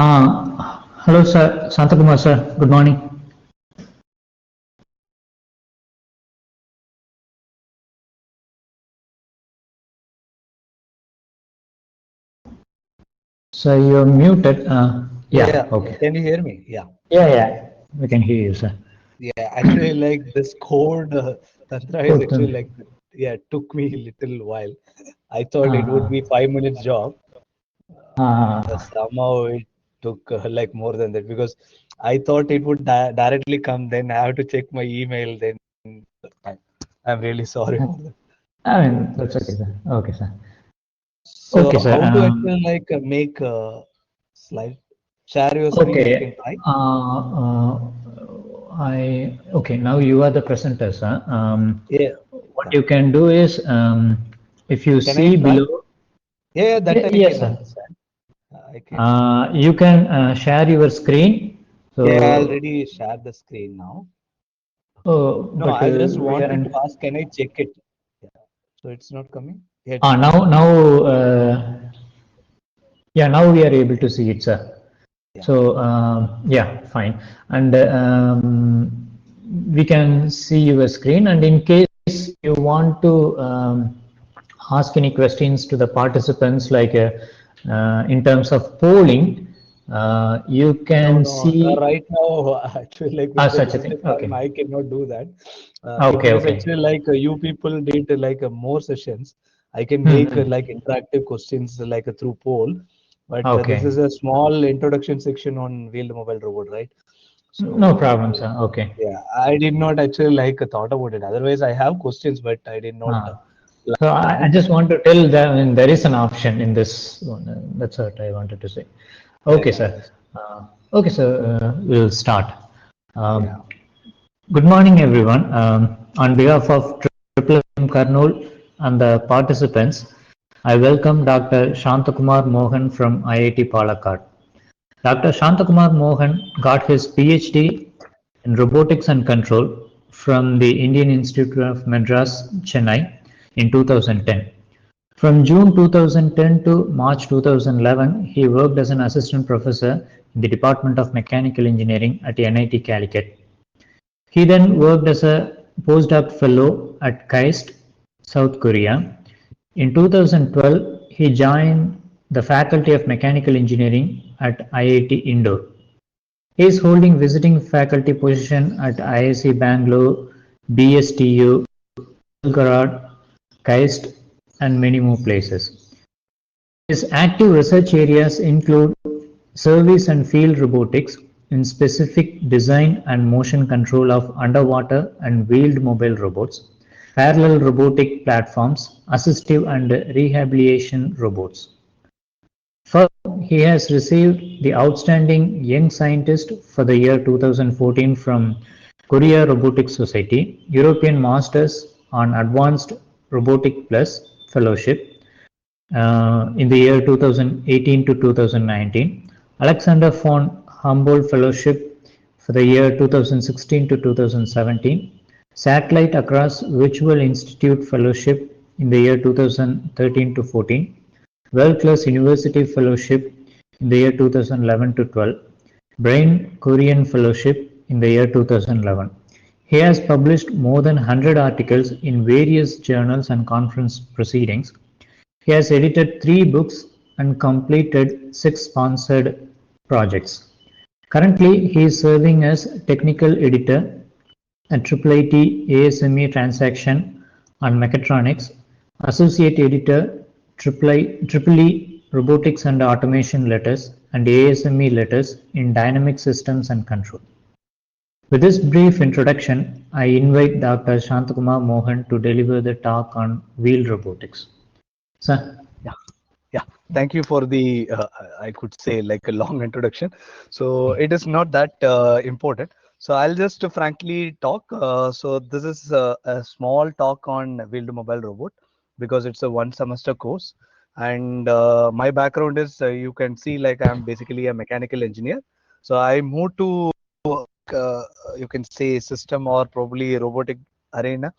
Hello, sir. Santakumar, sir. Good morning. So you're muted. Yeah. Okay. Can you hear me? Yeah. Yeah. We can hear you, sir. Yeah. Actually, like this code tantra is Good. actually like, took me a little while. I thought it would Uh, be 5 minutes job. uh, Somehow it took like more than that because I thought it would directly come. Then I have to check my email. Then I, I'm really sorry for that. I mean, that's okay, sir. Okay, sir. So Okay, sir. how to actually like make a slide, share your screen? I can Okay. try. Okay. Now you are the presenter, sir. Yeah. What you can do is, if you Can I see try? below, Yeah, that I yes, can sir. understand. I can. You can share your screen. Yeah, I So, already shared the screen now. oh, No, but I just we wanted to aren't. ask, can I check it? Yeah. So it's not coming? Yeah, it's Ah, coming. now we are able to see it, sir. Yeah. So, yeah, fine. And we can see your screen. And in case you want to ask any questions to the participants, like in terms of polling, you No, can no. see Right now, actually, like with the such a thing. limited time, Okay. I cannot do that. If Okay. it is Okay. actually like you people did more sessions, I can make Hmm. like interactive questions through poll. But this is Okay. a small introduction section on wheeled mobile robot, right? No So problem, sir. Okay. yeah, I did not actually thought about it. Otherwise, I have questions, but I did not Ah. So I plan. just want to tell them, I mean, there is an option in this one. That's what I wanted to say. Yeah, Okay, yeah, sir. Okay, sir. We'll start. yeah. Good morning, everyone. On behalf of Triple M Karnool and the participants, I welcome Dr. Shantakumar Mohan from IIT Palakkad. Dr. Shantakumar Mohan got his PhD in Robotics and Control from the Indian Institute of Madras, Chennai in 2010. From June 2010 to March 2011, he worked as an assistant professor in the Department of Mechanical Engineering at NIT Calicut. He then worked as a postdoc fellow at KAIST, South Korea. In 2012, he joined the Faculty of Mechanical Engineering at IIT Indore. He is holding visiting faculty position at IIC Bangalore, BSTU, Belgrade, KAIST, and many more places. His active research areas include service and field robotics in specific design and motion control of underwater and wheeled mobile robots, parallel robotic platforms, assistive and rehabilitation robots. Further, he has received the Outstanding Young Scientist for the year 2014 from Korea Robotics Society, European Masters on Advanced Robotic Plus Fellowship in the year 2018 to 2019, Alexander von Humboldt Fellowship for the year 2016 to 2017, Satellite Across Virtual Institute Fellowship in the year 2013 to 14, World Class University Fellowship in the year 2011 to 12, Brain Korean Fellowship in the year 2011. He has published more than 100 articles in various journals and conference proceedings. He has edited 3 books and completed 6 sponsored projects. Currently, he is serving as technical editor at IIIT ASME Transaction on Mechatronics, associate editor EEE Robotics and Automation Letters and ASME Letters in Dynamic Systems and Control. With this brief introduction, I invite Dr. Shantakumar Mohan to deliver the talk on wheeled robotics. Sir. Yeah, yeah. Thank you for the, I could say like a long introduction. So it is not that important. So I'll just frankly talk. So this is a small talk on wheeled mobile robot because it's a 1 semester course. And my background is, you can see like I'm basically a mechanical engineer. So I moved to, you can say system or probably robotic arena,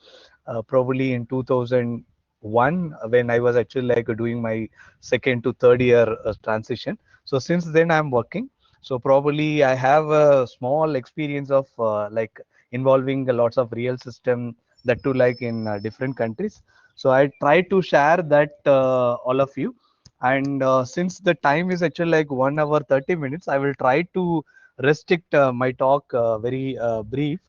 probably in 2000. one when I was actually like doing my second to third year transition. So since then I'm working. So probably I have a small experience of like involving lots of real system, that too like in different countries. So I try to share that all of you. And since the time is actually like 1 hour 30 minutes, I will try to restrict my talk very brief,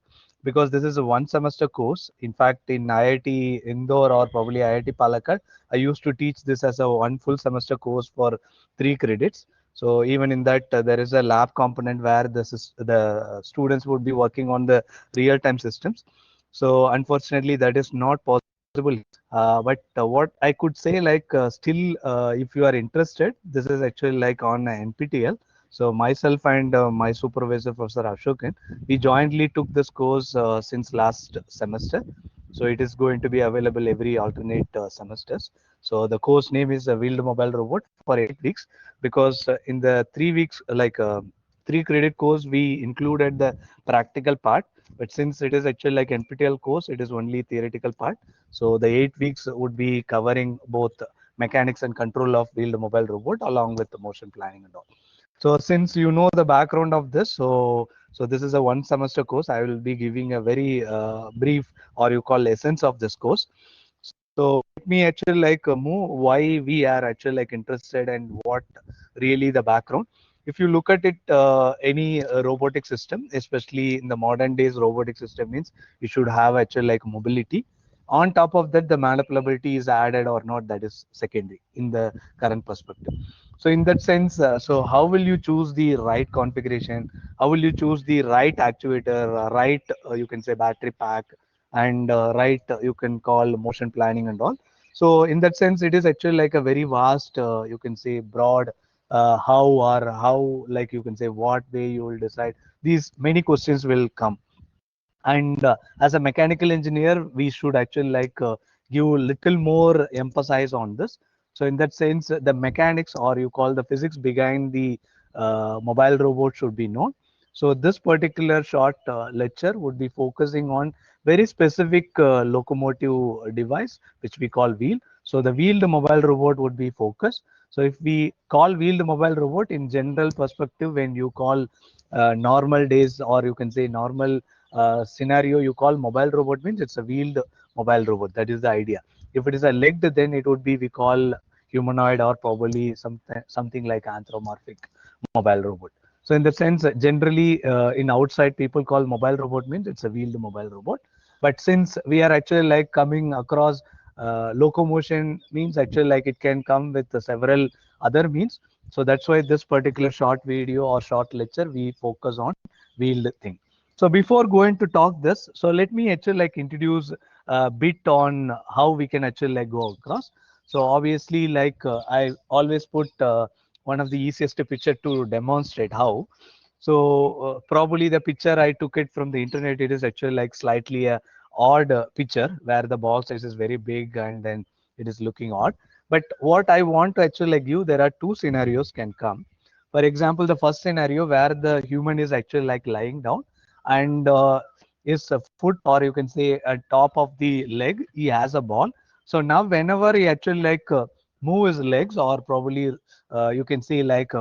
because this is a one semester course. In fact, in IIT Indore or probably IIT Palakkad, I used to teach this as a one full semester course for 3 credits. So even in that, there is a lab component where the students would be working on the real time systems. So unfortunately, that is not possible. But what I could say, like still, if you are interested, this is actually like on NPTEL. So myself and my supervisor, Professor Ashokan, we jointly took this course since last semester. So it is going to be available every alternate semesters. So the course name is Wheeled Mobile Robot for 8 weeks, because in the 3 weeks, like 3 credit course, we included the practical part. But since it is actually like NPTEL course, it is only theoretical part. So the 8 weeks would be covering both mechanics and control of wheeled mobile robot along with the motion planning and all. So since you know the background of this, so this is a one semester course. I will be giving a very brief, or you call essence of this course. So let me actually like move why we are actually like interested and what really the background. If you look at it, any robotic system, especially in the modern days, robotic system means you should have actually like mobility. On top of that, the manipulability is added or not, that is secondary in the current perspective. So in that sense, so how will you choose the right configuration? How will you choose the right actuator, right, you can say battery pack, and right, you can call motion planning and all. So in that sense, it is actually like a very vast, you can say broad, how or how, like you can say what way you will decide. These many questions will come. And as a mechanical engineer, we should actually like give little more emphasis on this. So in that sense, the mechanics, or you call the physics behind the mobile robot, should be known. So this particular short lecture would be focusing on very specific locomotive device, which we call wheel. So the wheeled mobile robot would be focused. So if we call wheeled mobile robot in general perspective, when you call normal days, or you can say normal scenario, you call mobile robot means it's a wheeled mobile robot. That is the idea. If it is a legged, then it would be, we call humanoid, or probably something like anthropomorphic mobile robot. So in the sense, generally in outside, people call mobile robot means it's a wheeled mobile robot. But since we are actually like coming across locomotion means, actually like it can come with several other means. So that's why this particular short video or short lecture, we focus on wheeled thing. So before going to talk this, so let me actually like introduce a bit on how we can actually like go across. So obviously, like I always put one of the easiest picture to demonstrate how. So probably the picture I took it from the internet. It is actually like slightly a odd picture where the ball size is very big and then it is looking odd. But what I want to actually like give, there are two scenarios can come. For example, the first scenario where the human is actually like lying down, and his foot, or you can say at top of the leg, he has a ball. So now whenever he actually like move his legs, or probably you can say like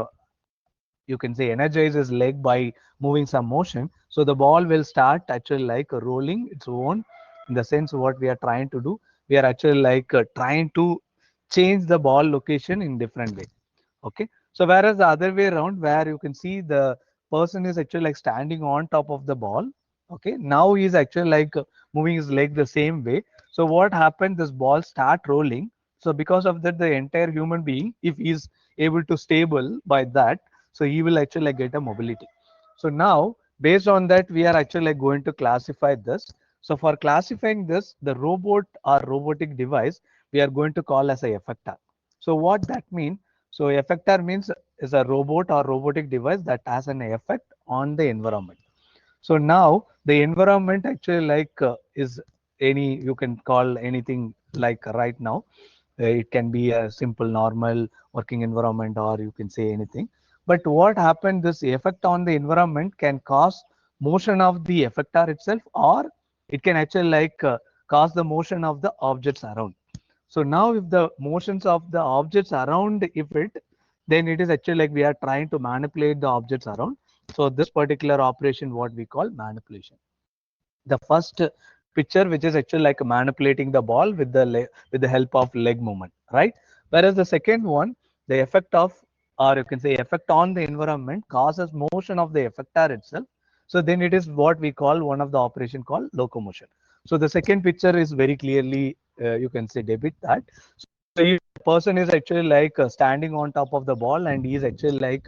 you can say energize his leg by moving some motion, so the ball will start actually like rolling its own. In the sense, what we are trying to do, we are actually like trying to change the ball location in different way. Okay, so whereas the other way around, where you can see the person is actually like standing on top of the ball. Okay, now he is actually like moving his leg the same way. So what happened, this ball start rolling. So because of that, the entire human being, if he is able to stable by that, so he will actually like get a mobility. So now based on that, we are actually like going to classify this. So for classifying this, the robot or robotic device, we are going to call as a effector. So what that means, so effector means is a robot or robotic device that has an effect on the environment. So now the environment actually like is any, you can call anything like right now. It can be a simple normal working environment, or you can say anything. But what happened, this effect on the environment can cause motion of the effector itself, or it can actually like cause the motion of the objects around. So now if the motions of the objects around if it, then it is actually like we are trying to manipulate the objects around. So this particular operation, what we call manipulation. The first picture, which is actually like manipulating the ball with the help of leg movement, right? Whereas the second one, the effect of, or you can say effect on the environment, causes motion of the effector itself. So then it is what we call one of the operation called locomotion. So the second picture is very clearly you can say debit that. So if the person is actually like standing on top of the ball and he is actually like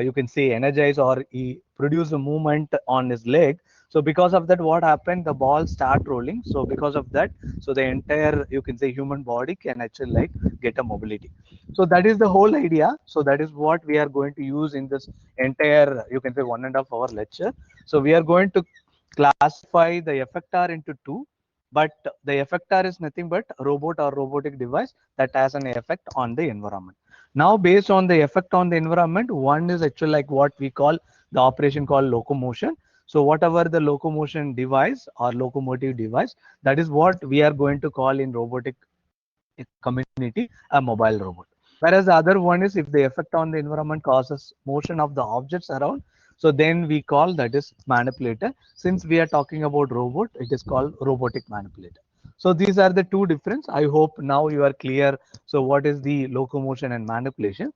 you can say energized, or he produce a movement on his leg. So because of that, what happened? The ball start rolling. So because of that, so the entire you can say human body can actually like get a mobility. So that is the whole idea. So that is what we are going to use in this entire you can say 1.5 hour lecture. So we are going to classify the effector into two, but the effector is nothing but a robot or robotic device that has an effect on the environment. Now based on the effect on the environment, one is actually like what we call the operation called locomotion. So whatever the locomotion device or locomotive device, that is what we are going to call in robotic community a mobile robot. Whereas the other one is if the effect on the environment causes motion of the objects around, so then we call that is manipulator. Since we are talking about robot, it is called robotic manipulator. So these are the two difference. I hope now you are clear. So what is the locomotion and manipulation?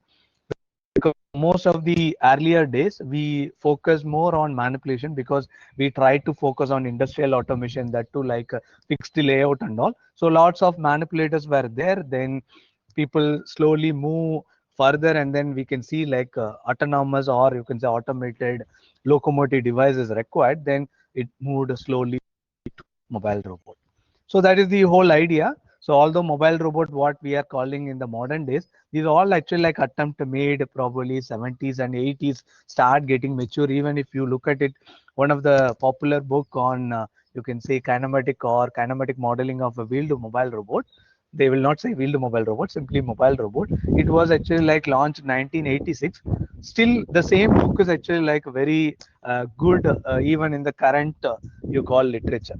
Because most of the earlier days we focus more on manipulation because we try to focus on industrial automation, that too like fix the layout and all. So lots of manipulators were there. Then people slowly move further, and then we can see like autonomous or you can say automated locomotive devices required. Then it moved slowly to mobile robot. So that is the whole idea. So although mobile robot, what we are calling in the modern days, these all actually like attempt made probably 70s and 80s start getting mature. Even if you look at it, one of the popular book on you can say kinematic or kinematic modeling of a wheeled mobile robot. They will not say wheeled mobile robot, simply mobile robot. It was actually like launched 1986. Still, the same book is actually like very good even in the current you call literature.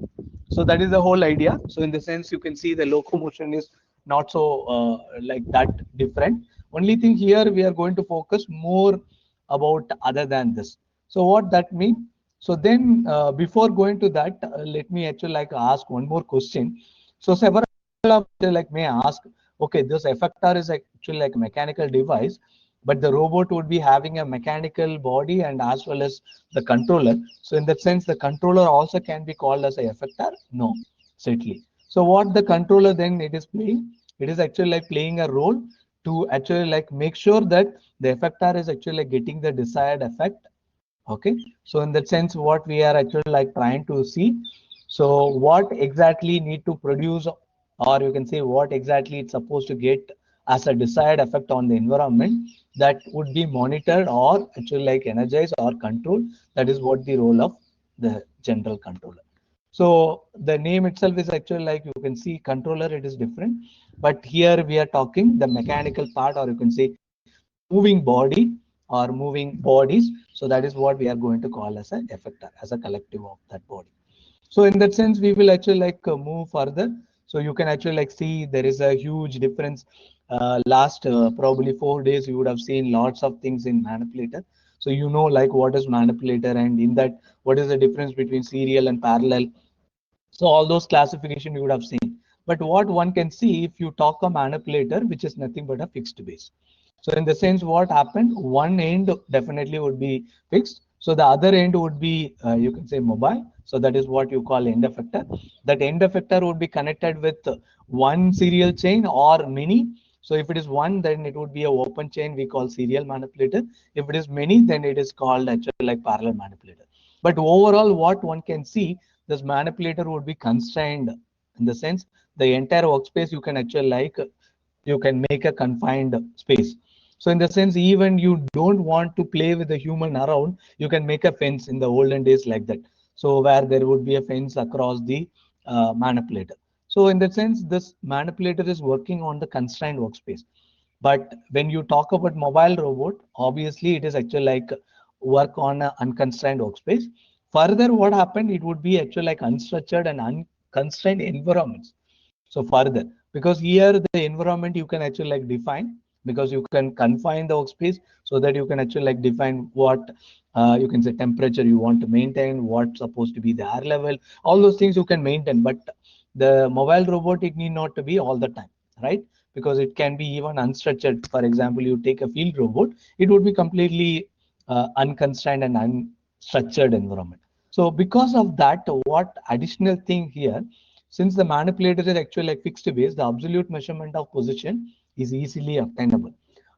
So that is the whole idea. So in the sense, you can see the locomotion is not so like that different. Only thing here we are going to focus more about other than this. So what that mean? So then before going to that, let me actually like ask one more question. So several of like may ask, okay, this effector is actually like a mechanical device, but the robot would be having a mechanical body and as well as the controller. So in that sense, the controller also can be called as a effector? No, certainly. So what the controller then it is playing? It is actually like playing a role to actually like make sure that the effector is actually like getting the desired effect. Okay. So in that sense, what we are actually like trying to see. So what exactly need to produce, or you can say what exactly it's supposed to get as a desired effect on the environment, that would be monitored or actually like energized or controlled. That is what the role of the general controller. So the name itself is actually like you can see controller, it is different. But here we are talking the mechanical part, or you can say the moving body or moving bodies. So that is what we are going to call as an effector, as a collective of that body. So in that sense, we will actually like move further. So you can actually like see there is a huge difference. Last probably 4 days, you would have seen lots of things in manipulator. So you know like what is manipulator, and in that what is the difference between serial and parallel. So all those classification you would have seen. But what one can see if you talk a manipulator, which is nothing but a fixed base. So in the sense, what happened? One end definitely would be fixed. So the other end would be, you can say mobile. So that is what you call end effector. That end effector would be connected with one serial chain or many. So if it is one, then it would be a open chain we call serial manipulator. If it is many, then it is called actually like parallel manipulator. But overall, what one can see, this manipulator would be constrained in the sense the entire workspace you can actually like you can make a confined space. So in the sense, even you don't want to play with the human around, you can make a fence in the olden days like that. So where there would be a fence across the manipulator. So in that sense, this manipulator is working on the constrained workspace. But when you talk about mobile robot, obviously it is actually like work on an unconstrained workspace. Further, what happened? It would be actually like unstructured and unconstrained environments. So further, because here the environment you can actually like define, because you can confine the workspace so that you can actually like define what you can say temperature you want to maintain, what's supposed to be the air level, all those things you can maintain. But the mobile robot, it need not to be all the time, right? Because it can be even unstructured. For example, you take a field robot, it would be completely unconstrained and unstructured environment. So because of that, what additional thing here, since the manipulator is actually like fixed base, the absolute measurement of position is easily obtainable.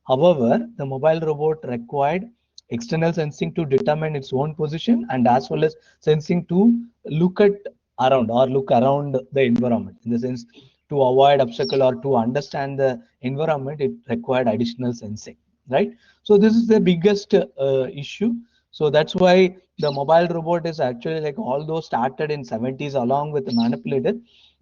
However, the mobile robot required external sensing to determine its own position, and as well as sensing to look at around or look around the environment. In the sense, to avoid obstacle or to understand the environment, it required additional sensing, right? So this is the biggest issue. So that's why the mobile robot is actually like, although started in 70s along with the manipulator,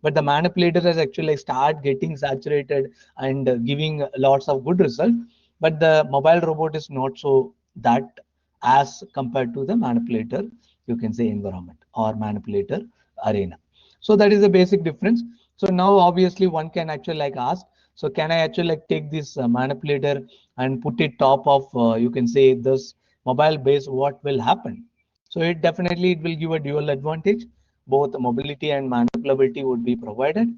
but the manipulator has actually start getting saturated and giving lots of good result. But the mobile robot is not so that as compared to the manipulator, you can say environment or manipulator arena. So that is the basic difference. So now obviously one can actually like ask, so can I actually like take this manipulator and put it top of you can say this mobile base, what will happen? So it definitely, it will give a dual advantage. Both mobility and manipulability would be provided.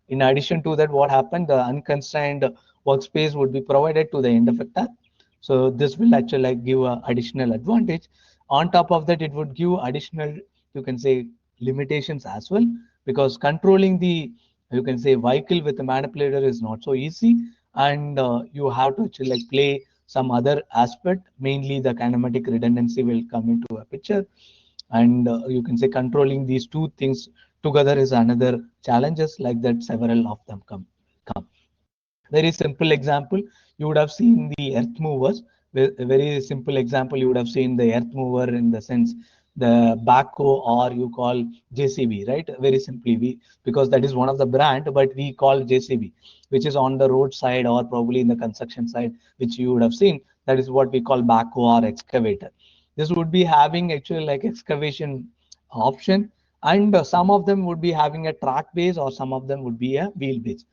In addition to that, what happened, the unconstrained workspace would be provided to the end effector. So this will actually like give a additional advantage. On top of that, it would give additional, you can say, limitations as well, because controlling the, you can say, vehicle with the manipulator is not so easy, and you have to actually like play some other aspect. Mainly the kinematic redundancy will come into a picture, and you can say controlling these two things together is another challenges, like that several of them come. Very simple example, you would have seen the earth movers. A very simple example, you would have seen the earth mover in the sense the backhoe, or you call JCB, right? Very simply, we, because that is one of the brand, but we call JCB, which is on the roadside or probably in the construction side, which you would have seen. That is what we call backhoe or excavator. This would be having actually like excavation option, and some of them would be having a track base, or some of them would be a wheel base.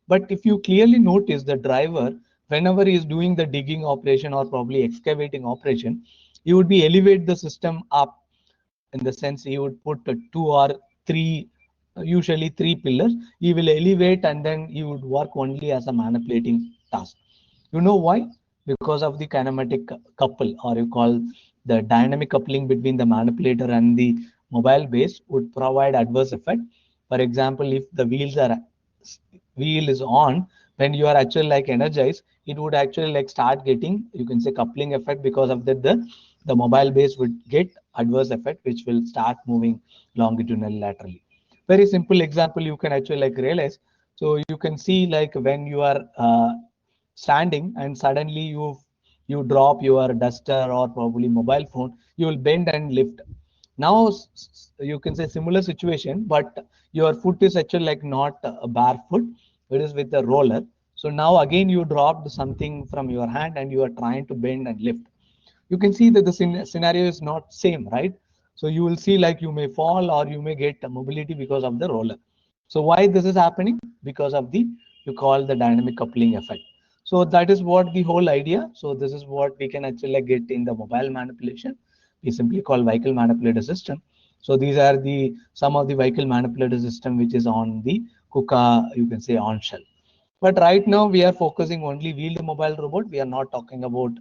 But if you clearly notice, the driver, whenever he is doing the digging operation or probably excavating operation, he would be elevate the system up. In the sense, he would put two or three, usually three pillars. He will elevate, and then he would work only as a manipulating task. You know why? Because of the kinematic couple, or you call the dynamic coupling between the manipulator and the mobile base would provide adverse effect. For example, if the wheel is on, when you are actually like energized, it would actually like start getting, you can say, coupling effect. Because of that, the mobile base would get adverse effect, which will start moving longitudinally, laterally. Very simple example you can actually like realize. So you can see, like when you are standing and suddenly you drop your duster or probably mobile phone, you will bend and lift. Now you can say similar situation, but your foot is actually like not a barefoot, it is with a roller. So now again you dropped something from your hand and you are trying to bend and lift. You can see that the scenario is not same, right? So you will see like you may fall or you may get mobility because of the roller. So why this is happening? Because of the, you call the dynamic coupling effect. So that is what the whole idea. So this is what we can actually get in the mobile manipulation. We simply call vehicle manipulator system. So these are the some of the vehicle manipulator system which is on the KUKA, you can say, on shell. But right now we are focusing only wheeled mobile robot. We are not talking about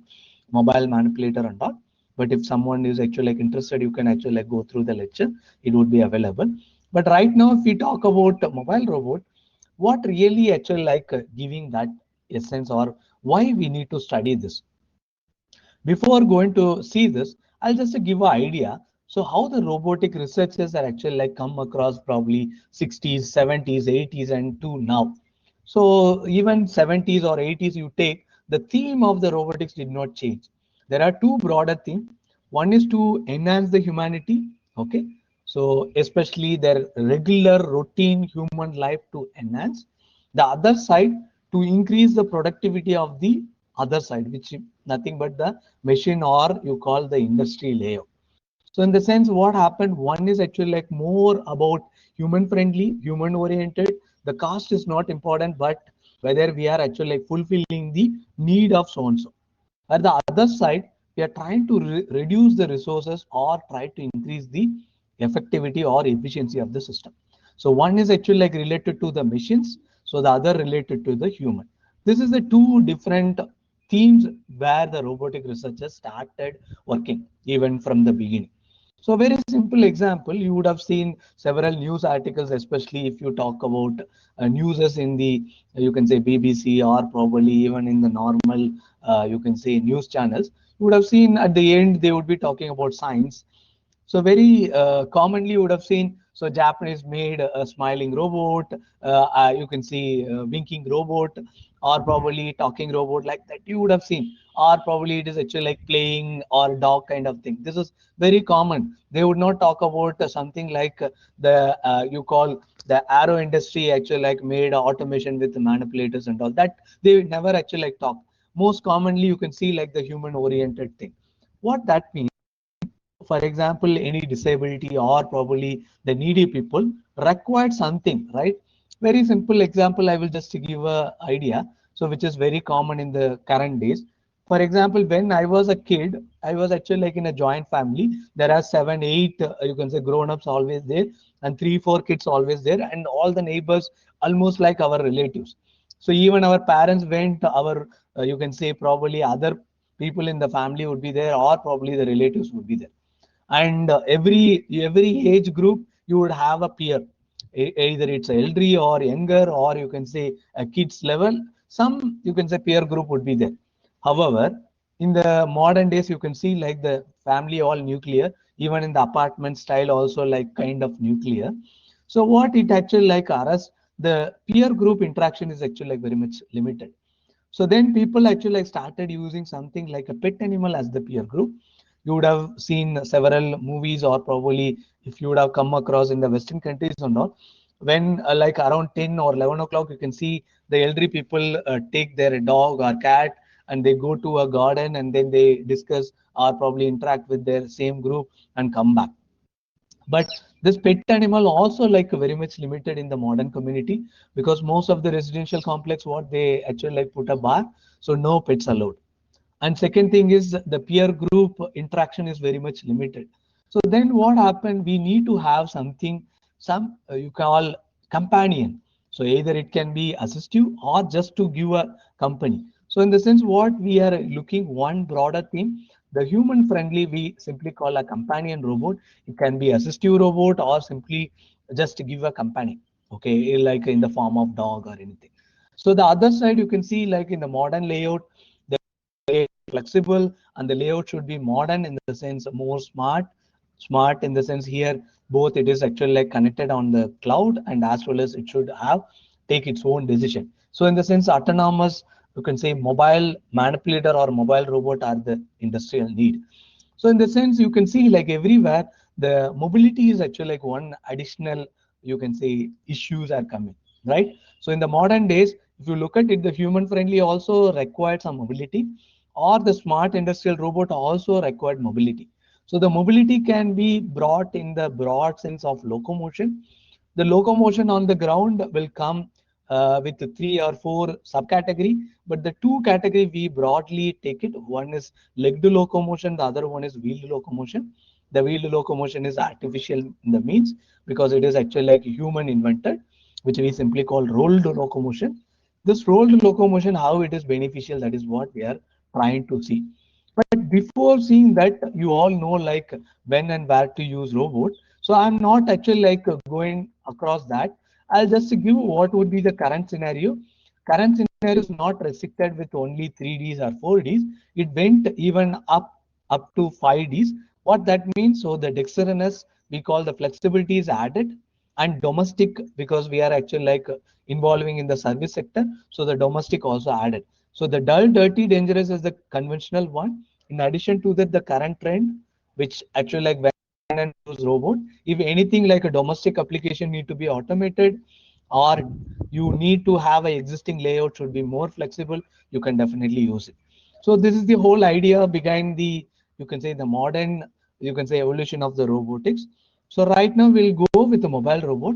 mobile manipulator and all. But if someone is actually like interested, you can actually like go through the lecture. It would be available. But right now, if we talk about mobile robot, what really actually like giving that essence, or why we need to study this? Before going to see this, I'll just give an idea. So how the robotic researchers are actually like come across probably 60s, 70s, 80s, and to now. So even 70s or 80s, you take the theme of the robotics did not change. There are two broader themes. One is to enhance the humanity. Okay. So especially their regular routine human life to enhance. The other side, to increase the productivity of the other side, which is nothing but the machine, or you call the industry layout. So in the sense, what happened, one is actually like more about human friendly, human oriented. The cost is not important, but whether we are actually like fulfilling the need of so and so. At the other side, we are trying to reduce the resources or try to increase the effectivity or efficiency of the system. So one is actually like related to the machines, so the other related to the human. This is the two different themes where the robotic researchers started working even from the beginning. So very simple example, you would have seen several news articles, especially if you talk about newses in the, you can say BBC, or probably even in the normal, you can say news channels. You would have seen at the end, they would be talking about science. So very commonly you would have seen, so Japanese made a smiling robot, you can see a winking robot, or probably talking robot, like that you would have seen, or probably it is actually like playing or dog kind of thing. This is very common. They would not talk about something like the you call the aero industry actually like made automation with manipulators and all that. They never actually like talk. Most commonly you can see like the human oriented thing. What that means, for example, any disability or probably the needy people required something, right? Very simple example, I will just give a idea. So which is very common in the current days. For example, when I was a kid, I was actually like in a joint family. There are 7, 8, you can say grown-ups always there, and 3, 4 kids always there, and all the neighbors almost like our relatives. So even our parents went, our, you can say probably other people in the family would be there, or probably the relatives would be there. And every age group you would have a peer. Either it's elderly or younger, or you can say a kids level, some you can say peer group would be there. However, in the modern days you can see like the family all nuclear, even in the apartment style also like kind of nuclear. So what it actually like us, the peer group interaction is actually like very much limited. So then people actually like started using something like a pet animal as the peer group. You would have seen several movies, or probably if you would have come across in the Western countries or not, when like around 10 or 11 o'clock, you can see the elderly people take their dog or cat and they go to a garden, and then they discuss or probably interact with their same group and come back. But this pet animal also like very much limited in the modern community, because most of the residential complex, what they actually like put a bar, so no pets allowed. And second thing is the peer group interaction is very much limited. So then what happened, we need to have something, some you call companion. So either it can be assistive or just to give a company. So in the sense, what we are looking, one broader theme, the human friendly, we simply call a companion robot. It can be assistive robot or simply just to give a companion, okay, like in the form of dog or anything. So the other side, you can see like in the modern layout, flexible, and the layout should be modern in the sense more smart in the sense here, both it is actually like connected on the cloud, and as well as it should have take its own decision. So in the sense autonomous, you can say mobile manipulator or mobile robot are the industrial need. So in the sense, you can see like everywhere the mobility is actually like one additional, you can say, issues are coming, right? So in the modern days, if you look at it, the human friendly also required some mobility, or the smart industrial robot also required mobility. So the mobility can be brought in the broad sense of locomotion. The locomotion on the ground will come with 3 or 4 subcategory, but the two category we broadly take it. One is legged locomotion, the other one is wheeled locomotion. The wheeled locomotion is artificial in the means, because it is actually like human invented, which we simply call rolled locomotion. This rolled locomotion, how it is beneficial, that is what we are trying to see. But before seeing that, you all know like when and where to use robot. So I'm not actually like going across that. I'll just give what would be the current scenario. Current scenario is not restricted with only 3Ds or 4Ds. It went even up to 5Ds. What that means, so the dexterousness, we call the flexibility is added, and domestic, because we are actually like involving in the service sector, so the domestic also added. So the dull, dirty, dangerous is the conventional one. In addition to that, the current trend, which actually like when and use robot, if anything like a domestic application need to be automated, or you need to have a existing layout should be more flexible, you can definitely use it. So this is the whole idea behind the, you can say the modern, you can say evolution of the robotics. So right now we'll go with the mobile robot.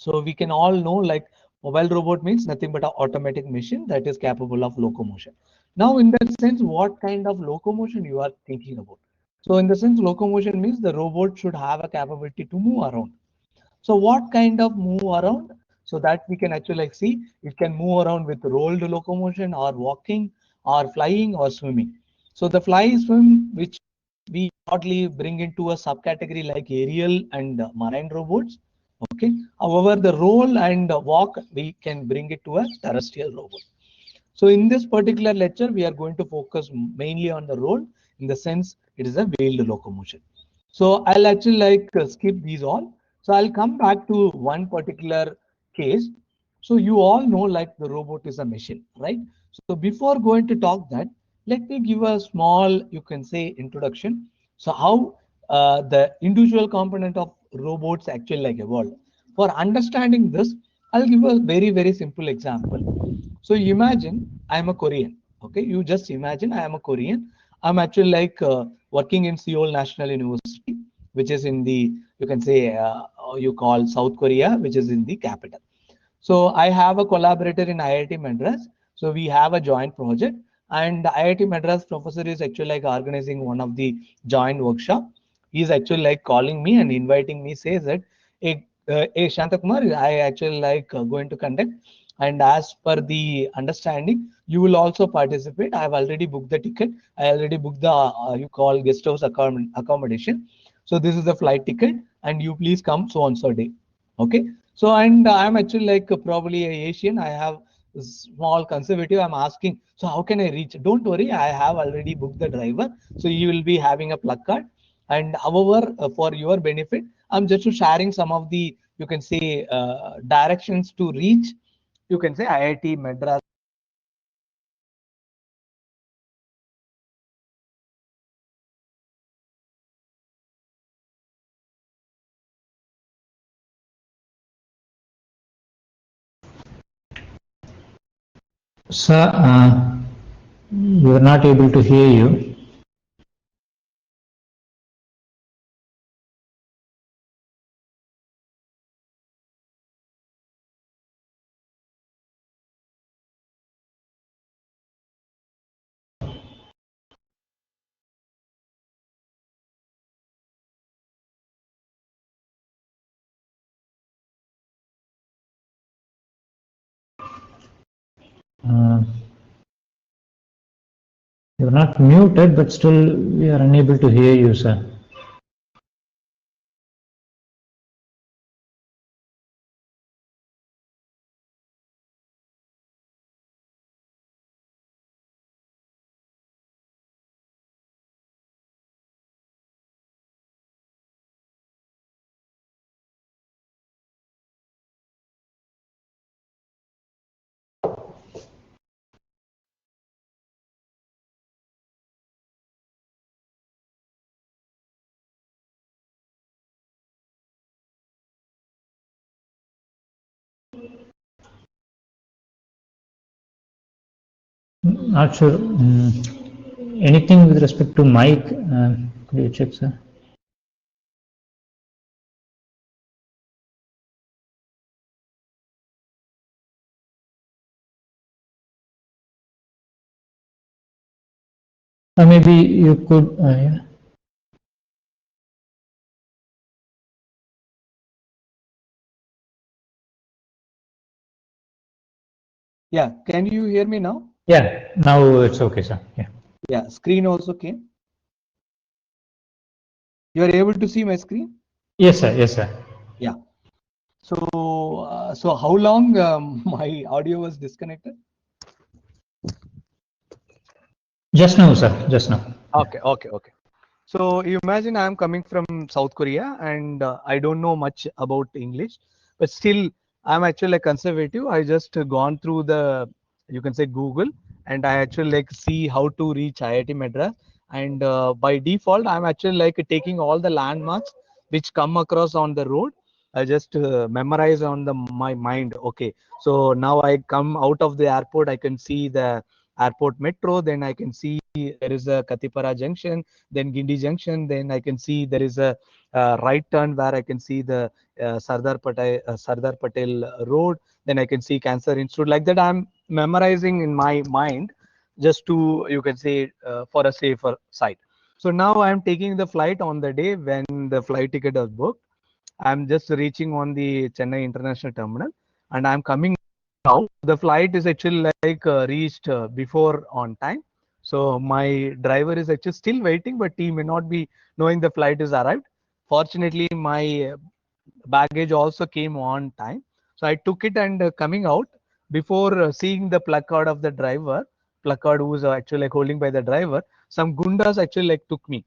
So we can all know like mobile robot means nothing but an automatic machine that is capable of locomotion. Now, in that sense, what kind of locomotion you are thinking about? So in the sense, locomotion means the robot should have a capability to move around. So what kind of move around? So that we can actually like see it can move around with rolled locomotion or walking or flying or swimming. So the fly swim, which we broadly bring into a subcategory like aerial and marine robots. Okay. However, the roll and walk, we can bring it to a terrestrial robot. So in this particular lecture, we are going to focus mainly on the roll in the sense it is a wheeled locomotion. So I'll actually like skip these all. So I'll come back to one particular case. So you all know like the robot is a machine, right? So before going to talk that, let me give a small, you can say, introduction. So how the individual component of robots actually like evolved. For understanding this, I'll give a very simple example. So imagine I'm a Korean. Okay, you just imagine I am a Korean. I'm actually like working in Seoul National University, which is in the, you can say, you call South Korea, which is in the capital. So I have a collaborator in IIT Madras. So we have a joint project, and the IIT Madras professor is actually like organizing one of the joint workshop. He's actually like calling me and inviting me, says that, hey Shantakumar, I actually like going to conduct. And as per the understanding, you will also participate. I have already booked the ticket. I already booked the, you call guest house accommodation. So this is the flight ticket, and you please come so on so day. Okay. So, and I'm actually like probably a Asian. I have small conservative. I'm asking, so how can I reach? Don't worry, I have already booked the driver. So you will be having a placard. And however, for your benefit, I'm just sharing some of the, you can say, directions to reach, you can say IIT Madras. Sir, we are not able to hear you. Uh, you're not muted, but still we are unable to hear you, sir. Not sure. Anything with respect to mic? Could you check, sir? Maybe you could. Yeah. Yeah, can you hear me now? Yeah, now it's okay, sir. Yeah. Yeah, screen also came. You are able to see my screen? Yes, sir. Yes, sir. Yeah. So, so how long my audio was disconnected? Just now, sir. Just now. Okay. So you imagine I'm coming from South Korea and I don't know much about English, but still I'm actually like conservative. I just gone through the, you can say Google, and I actually like see how to reach IIT Madras. And by default, I'm actually like taking all the landmarks which come across on the road. I just memorize on the my mind. Okay, so now I come out of the airport, I can see the Airport Metro, then I can see there is a Katipara Junction, then Gindi Junction, then I can see there is a right turn where I can see the Sardar Patel Road, then I can see Cancer Institute. Like that, I'm memorizing in my mind just to, you can say, for a safer side. So now I'm taking the flight on the day when the flight ticket was booked. I'm just reaching on the Chennai International Terminal and I'm coming out. The flight is actually like reached before on time. So my driver is actually still waiting, but he may not be knowing the flight is arrived. Fortunately, my baggage also came on time. So I took it and coming out before seeing the placard of the driver, placard who was actually like holding by the driver, some gundas actually like took me.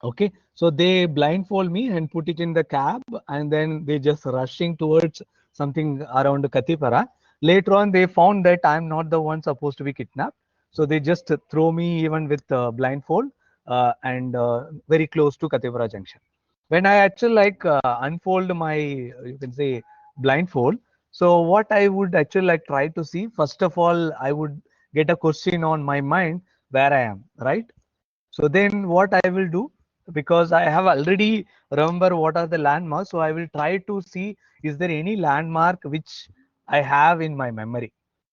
Okay, so they blindfold me and put it in the cab, and then they just rushing towards something around Katipara. Later on, they found that I'm not the one supposed to be kidnapped, so they just throw me even with blindfold and very close to Katipara Junction. When I actually like unfold my, you can say, blindfold. So what I would actually like try to see, first of all, I would get a question on my mind where I am, right? So then what I will do, because I have already remember what are the landmarks, so I will try to see is there any landmark which I have in my memory.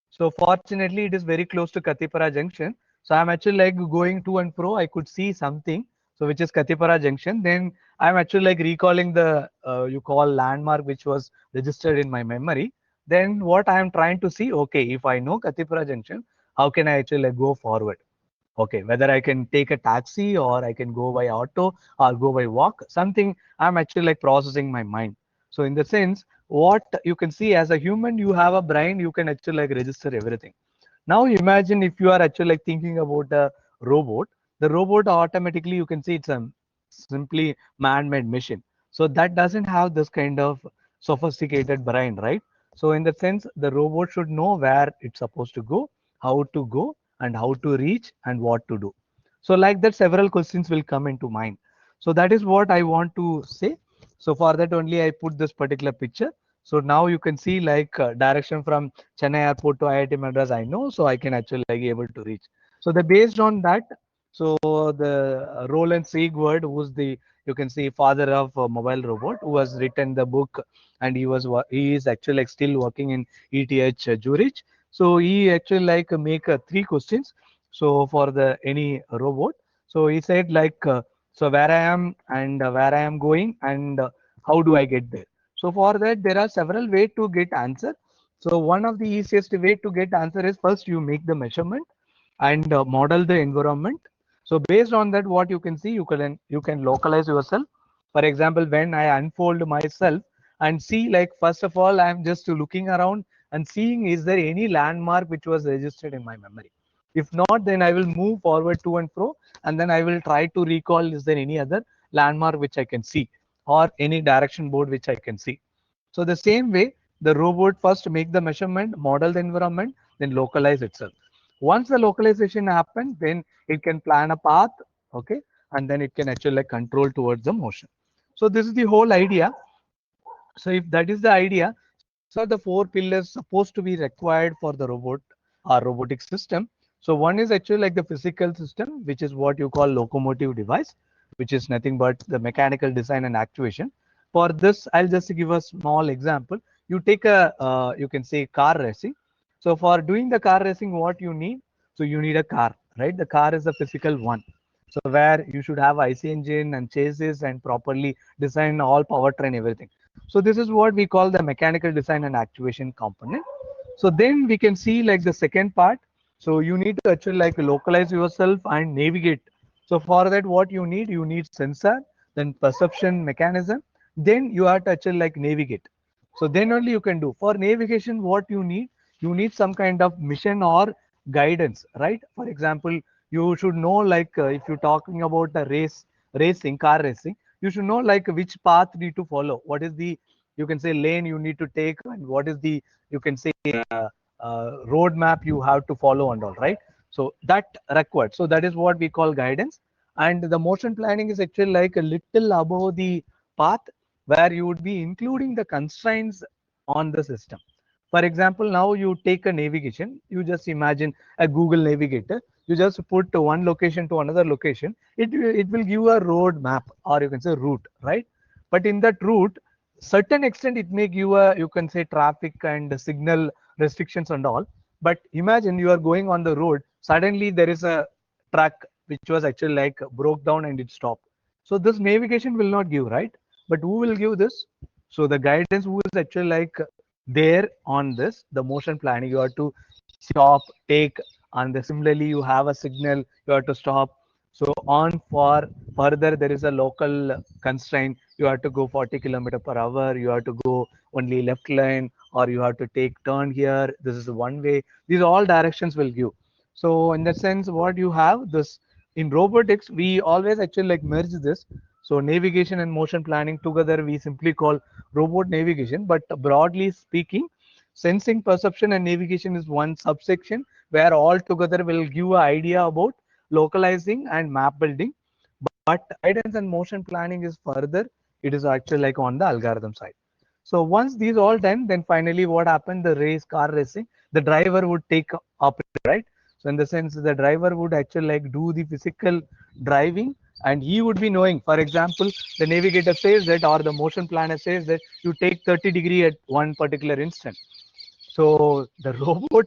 So fortunately, it is very close to Katipara Junction. So I'm actually like going to and fro. I could see something, so which is Katipara Junction. Then I'm actually like recalling the you call landmark which was registered in my memory. Then what I am trying to see, okay, if I know Katipara Junction, how can I actually like go forward? Okay, whether I can take a taxi or I can go by auto or go by walk, something I'm actually like processing my mind. So in the sense, what you can see as a human, you have a brain, you can actually like register everything. Now imagine if you are actually like thinking about a robot, the robot automatically you can see it's a simply man-made machine. So that doesn't have this kind of sophisticated brain, right? So in the sense, the robot should know where it's supposed to go, and how to reach and what to do. So like that, several questions will come into mind. So that is what I want to say. So for that only I put this particular picture. So now you can see like direction from Chennai Airport to IIT Madras, I know, so I can actually like able to reach. So the based on that, so the Roland Siegward, who's the, you can see, father of mobile robot, who has written the book, and he is actually like still working in ETH Zurich. So he actually like make three questions. So for the any robot, so he said like so where I am and where I am going and how do I get there. So for that there are several ways to get answer. So one of the easiest way to get answer is first you make the measurement and model the environment. So based on that, what you can see, you can localize yourself. For example, when I unfold myself and see, like first of all, I'm just looking around and seeing is there any landmark which was registered in my memory. If not, then I will move forward to and fro, and then I will try to recall is there any other landmark which I can see or any direction board which I can see. So the same way, the robot first make the measurement, model the environment, then localize itself. Once the localization happens, then it can plan a path, okay, and then it can actually like control towards the motion. So this is the whole idea. So if that is the idea, so the four pillars supposed to be required for the robot or robotic system. So one is actually like the physical system, which is what you call locomotive device, which is nothing but the mechanical design and actuation. For this, I'll just give a small example. You take a, you can say car racing. So for doing the car racing, what you need? So you need a car, right? The car is the physical one. So where you should have IC engine and chassis and properly design all powertrain, everything. So this is what we call the mechanical design and actuation component. So then we can see like the second part. So you need to actually like localize yourself and navigate. So for that, what you need sensor, then perception mechanism, then you have to actually like navigate. So then only you can do. For navigation, what you need some kind of mission or guidance, right? For example, you should know like if you're talking about a car racing, you should know like which path need to follow. What is the, you can say, lane you need to take, and what is the, you can say, road map you have to follow and all, right? So that required. So that is what we call guidance. And the motion planning is actually like a little above the path, where you would be including the constraints on the system. For example, now you take a navigation, you just imagine a Google navigator, you just put one location to another location, it will give a road map, or you can say route, right? But in that route, certain extent it may give a, you can say, traffic and signal restrictions and all. But imagine you are going on the road, suddenly there is a truck which was actually like broke down and it stopped. So this navigation will not give, right? But who will give this? So the guidance who is actually like there on this, the motion planning, you have to stop, take, and similarly you have a signal, you have to stop. So on for further, there is a local constraint. You have to go 40 kilometer per hour. You have to go only left lane, or you have to take turn here. This is one way. These all directions will give. So in that sense, what you have this in robotics, we always actually like merge this. So navigation and motion planning together, we simply call robot navigation. But broadly speaking, sensing, perception, and navigation is one subsection where all together will give an idea about localizing and map building. But guidance and motion planning is further, it is actually like on the algorithm side. So once these all done, then finally what happened, the car racing, the driver would take up, right? So in the sense, the driver would actually like do the physical driving, and he would be knowing, for example, the navigator says that, or the motion planner says that you take 30° at one particular instant. So the robot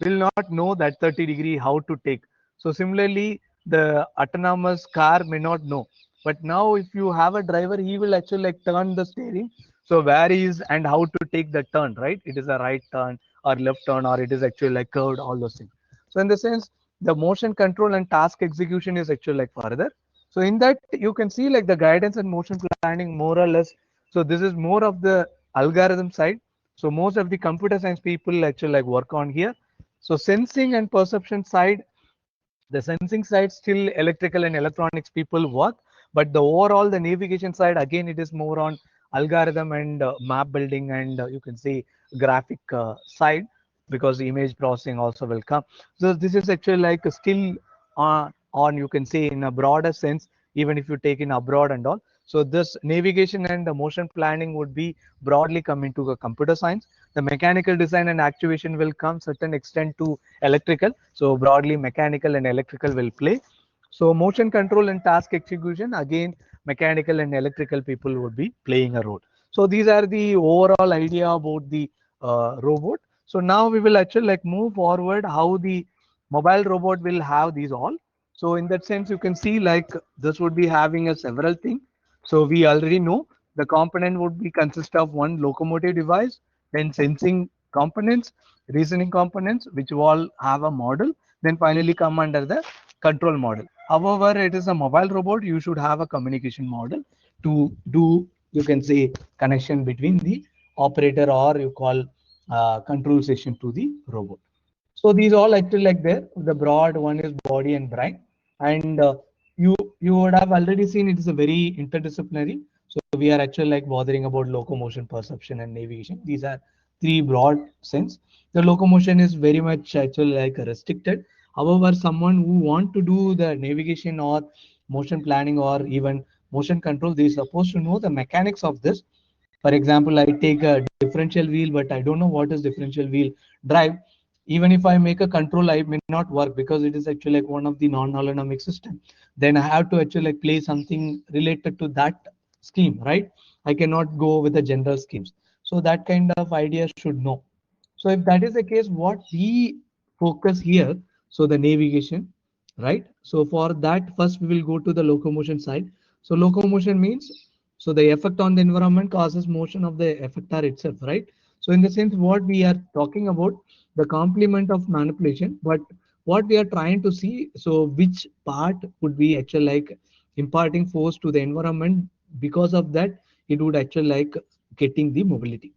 will not know that 30° how to take. So similarly, the autonomous car may not know. But now if you have a driver, he will actually like turn the steering. So where is and how to take the turn, right? It is a right turn or left turn, or it is actually like curved, all those things. So in the sense, the motion control and task execution is actually like further. So in that, you can see like the guidance and motion planning more or less. So this is more of the algorithm side. So most of the computer science people actually like work on here. So sensing and perception side, the sensing side still electrical and electronics people work, but the overall the navigation side, again it is more on algorithm and map building, and you can say graphic side, because image processing also will come. So this is actually like a still on you can say in a broader sense, even if you take in abroad and all. So this navigation and the motion planning would be broadly coming to the computer science. The mechanical design and actuation will come certain extent to electrical. So broadly mechanical and electrical will play. So motion control and task execution, again mechanical and electrical people would be playing a role. So these are the overall idea about the robot. So now we will actually like move forward how the mobile robot will have these all. So in that sense, you can see like this would be having a several thing. So we already know the component would be consist of one locomotive device, then sensing components, reasoning components, which all have a model, then finally come under the control model. However, it is a mobile robot, you should have a communication model to do, you can say, connection between the operator, or you call control station to the robot. So these all actually like there, the broad one is body and brain, and you would have already seen it is a very interdisciplinary. So we are actually like bothering about locomotion, perception, and navigation. These are three broad sense. The locomotion is very much actually like restricted. However, someone who want to do the navigation or motion planning or even motion control, they are supposed to know the mechanics of this. For example, I take a differential wheel, but I don't know what is differential wheel drive. Even if I make a control, I may not work because it is actually like one of the non-autonomic system. Then I have to actually like play something related to that scheme, right? I cannot go with the general schemes. So that kind of idea should know. So if that is the case, what we focus here, so the navigation, right? So for that, first we will go to the locomotion side. So locomotion means, so the effect on the environment causes motion of the effector itself, right? So in the sense, what we are talking about, the complement of manipulation, but what we are trying to see, so which part would be actually like imparting force to the environment, because of that it would actually like getting the mobility.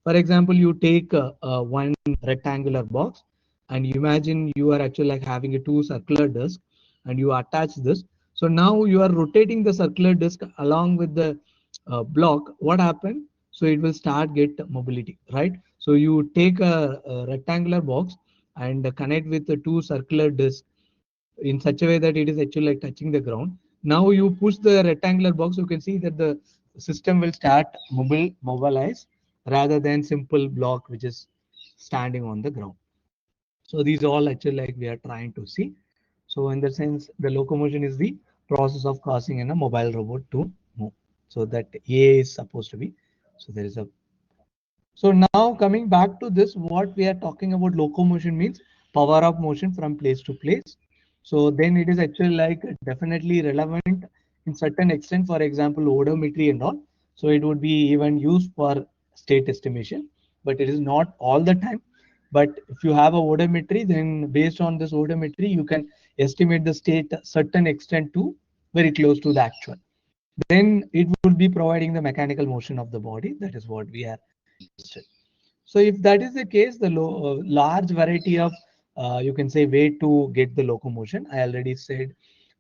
For example, you take one rectangular box, and you imagine you are actually like having a two circular disc, and you attach this. So now you are rotating the circular disc along with the block. What happened? So it will start get mobility, right? So you take a rectangular box and connect with the two circular discs in such a way that it is actually like touching the ground. Now you push the rectangular box, you can see that the system will start mobilize rather than simple block which is standing on the ground. So these all actually like we are trying to see. So in the sense, the locomotion is the process of causing in a mobile robot to move. So that A is supposed to be. So there is a. So now coming back to this, what we are talking about locomotion means power of motion from place to place. So then it is actually like definitely relevant in certain extent. For example, odometry and all. So it would be even used for state estimation, but it is not all the time. But if you have a odometry, then based on this odometry, you can estimate the state certain extent to very close to the actual. Then it would be providing the mechanical motion of the body. That is what we are interested. So if that is the case, the large variety of you can say way to get the locomotion. I already said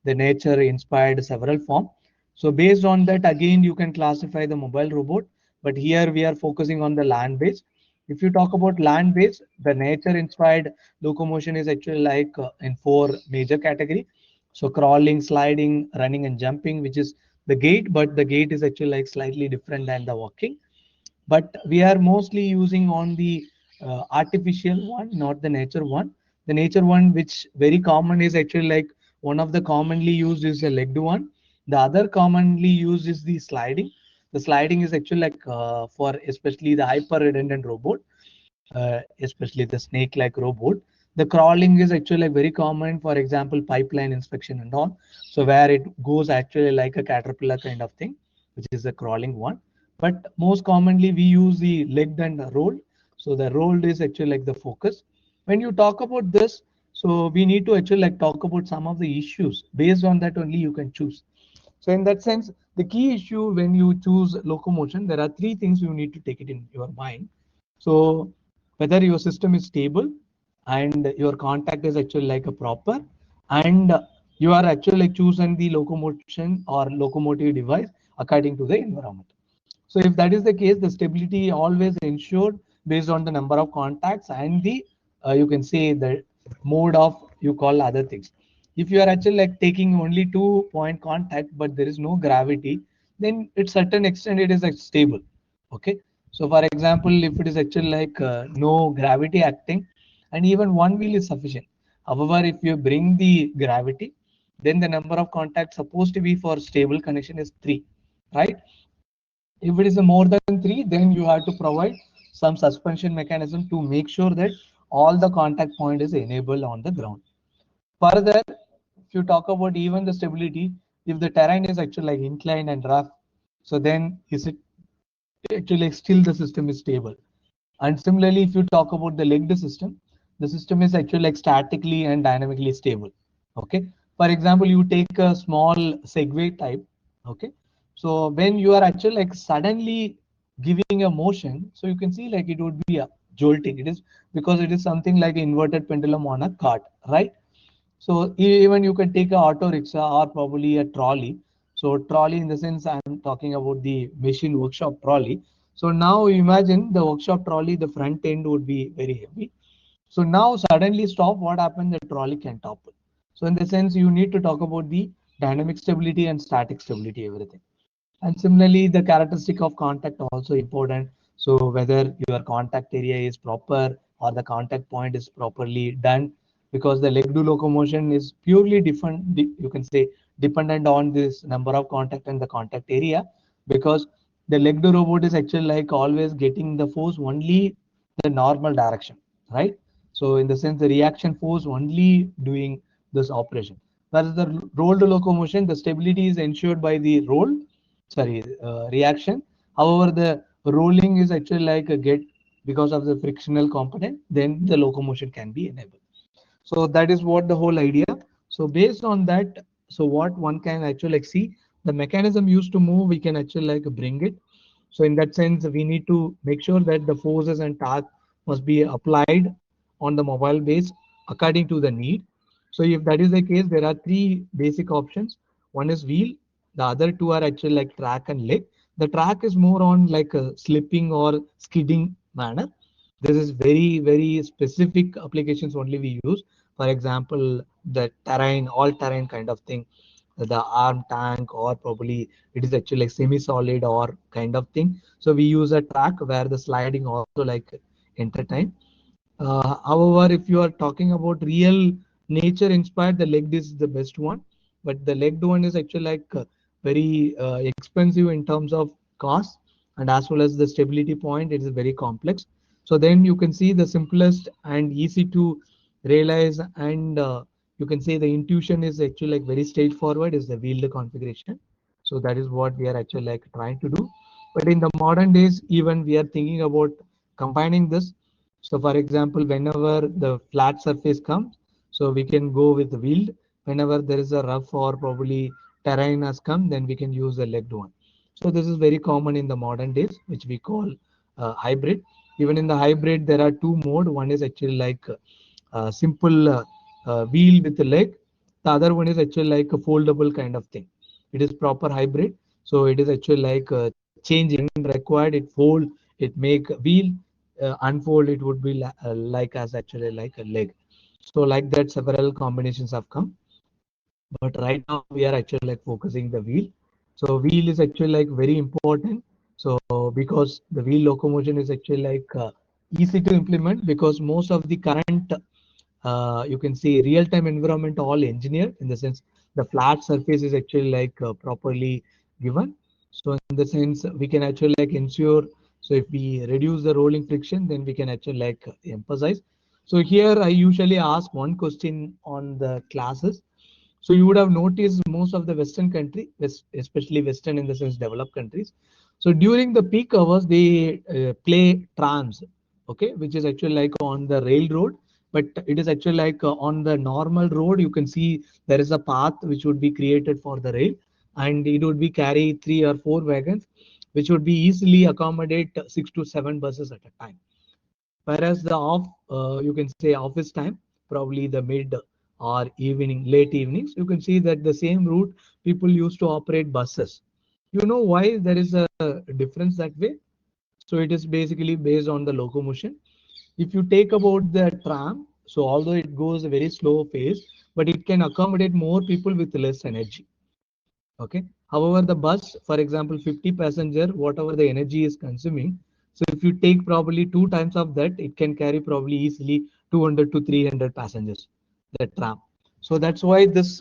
the nature inspired several form. So based on that, again you can classify the mobile robot. But here we are focusing on the land based. If you talk about land based, the nature inspired locomotion is actually like in four major category. So crawling, sliding, running, and jumping, which is the gait, but the gait is actually like slightly different than the walking. But we are mostly using on the artificial one, not the nature one. The nature one, which very common, is actually like one of the commonly used is the legged one. The other commonly used is the sliding. The sliding is actually like for especially the hyper redundant robot, especially the snake like robot. The crawling is actually like very common, for example pipeline inspection and all, so where it goes actually like a caterpillar kind of thing, which is the crawling one. But most commonly we use the legged and rolled. So the rolled is actually like the focus. When you talk about this, so we need to actually like talk about some of the issues. Based on that only you can choose. So in that sense, the key issue when you choose locomotion, there are three things you need to take it in your mind. So whether your system is stable and your contact is actually like a proper, and you are actually like choosing the locomotion or locomotive device according to the environment. So if that is the case, the stability always ensured based on the number of contacts and the you can say the mode of you call other things. If you are actually like taking only 2 point contact, but there is no gravity, then at certain extent it is like stable. Okay. So for example, if it is actually like no gravity acting, and even one wheel is sufficient. However, if you bring the gravity, then the number of contacts supposed to be for stable connection is 3, right? If it is a more than 3, then you have to provide some suspension mechanism to make sure that all the contact point is enabled on the ground. Further, if you talk about even the stability, if the terrain is actually like inclined and rough, so then is it actually still the system is stable. And similarly, if you talk about the legged system, the system is actually like statically and dynamically stable. Okay. For example, you take a small Segway type. Okay. So when you are actually like suddenly giving a motion, so you can see like it would be a jolting. It is because it is something like an inverted pendulum on a cart, right? So even you can take a auto rickshaw or probably a trolley. So trolley in the sense I'm talking about the machine workshop trolley. So now imagine the workshop trolley, the front end would be very heavy. So now suddenly stop, what happened? The trolley can topple. So in the sense you need to talk about the dynamic stability and static stability, everything. And similarly, the characteristic of contact also important. So whether your contact area is proper or the contact point is properly done, because the leg do locomotion is purely different. You can say dependent on this number of contact and the contact area, because the leg do robot is actually like always getting the force only the normal direction, right? So in the sense the reaction force only doing this operation. Whereas the rolled locomotion, the stability is ensured by the roll reaction. However, the rolling is actually like a get because of the frictional component, then the locomotion can be enabled. So that is what the whole idea. So based on that, so what one can actually like see, the mechanism used to move, we can actually like bring it. So in that sense, we need to make sure that the forces and torque must be applied on the mobile base according to the need. So if that is the case, there are three basic options. One is wheel. The other two are actually like track and leg. The track is more on like a slipping or skidding manner. This is very specific applications only we use. For example, the terrain, all terrain kind of thing, the arm tank, or probably it is actually like semi-solid or kind of thing. So we use a track where the sliding also like entertain. However, if you are talking about real nature inspired, the legged is the best one. But the legged one is actually like very expensive in terms of cost, and as well as the stability point, it is very complex. So then you can see the simplest and easy to realize, and you can say the intuition is actually like very straightforward is the wheeled configuration. So that is what we are actually like trying to do. But in the modern days, even we are thinking about combining this. So for example, whenever the flat surface comes, so we can go with the wheeled. Whenever there is a rough or probably terrain has come, then we can use the legged one. So this is very common in the modern days, which we call hybrid. Even in the hybrid, there are two mode. One is actually like simple wheel with the leg. The other one is actually like a foldable kind of thing. It is proper hybrid. So it is actually like change required. It fold, it make wheel, unfold. It would be like as actually like a leg. So like that, several combinations have come. But right now we are actually like focusing the wheel. So wheel is actually like very important. So because the wheel locomotion is actually like easy to implement, because most of the current you can see real-time environment all engineered, in the sense the flat surface is actually like properly given. So in the sense we can actually like ensure, so if we reduce the rolling friction, then we can actually like emphasize. So here I usually ask one question on the classes. So you would have noticed most of the Western country, especially Western in the sense developed countries. So during the peak hours, they play trams, okay, which is actually like on the railroad, but it is actually like on the normal road. You can see there is a path which would be created for the rail, and it would be carry 3 or 4 wagons, which would be easily accommodate 6 to 7 buses at a time. Whereas the off, you can say office time, probably the mid or evening, late evenings, you can see that the same route people used to operate buses. You know why there is a difference that way? So it is basically based on the locomotion. If you take about the tram, so although it goes a very slow pace, but it can accommodate more people with less energy. Okay. However, the bus, for example, 50 passenger, whatever the energy is consuming. So if you take probably 2 times of that, it can carry probably easily 200 to 300 passengers, the tram. So that's why this.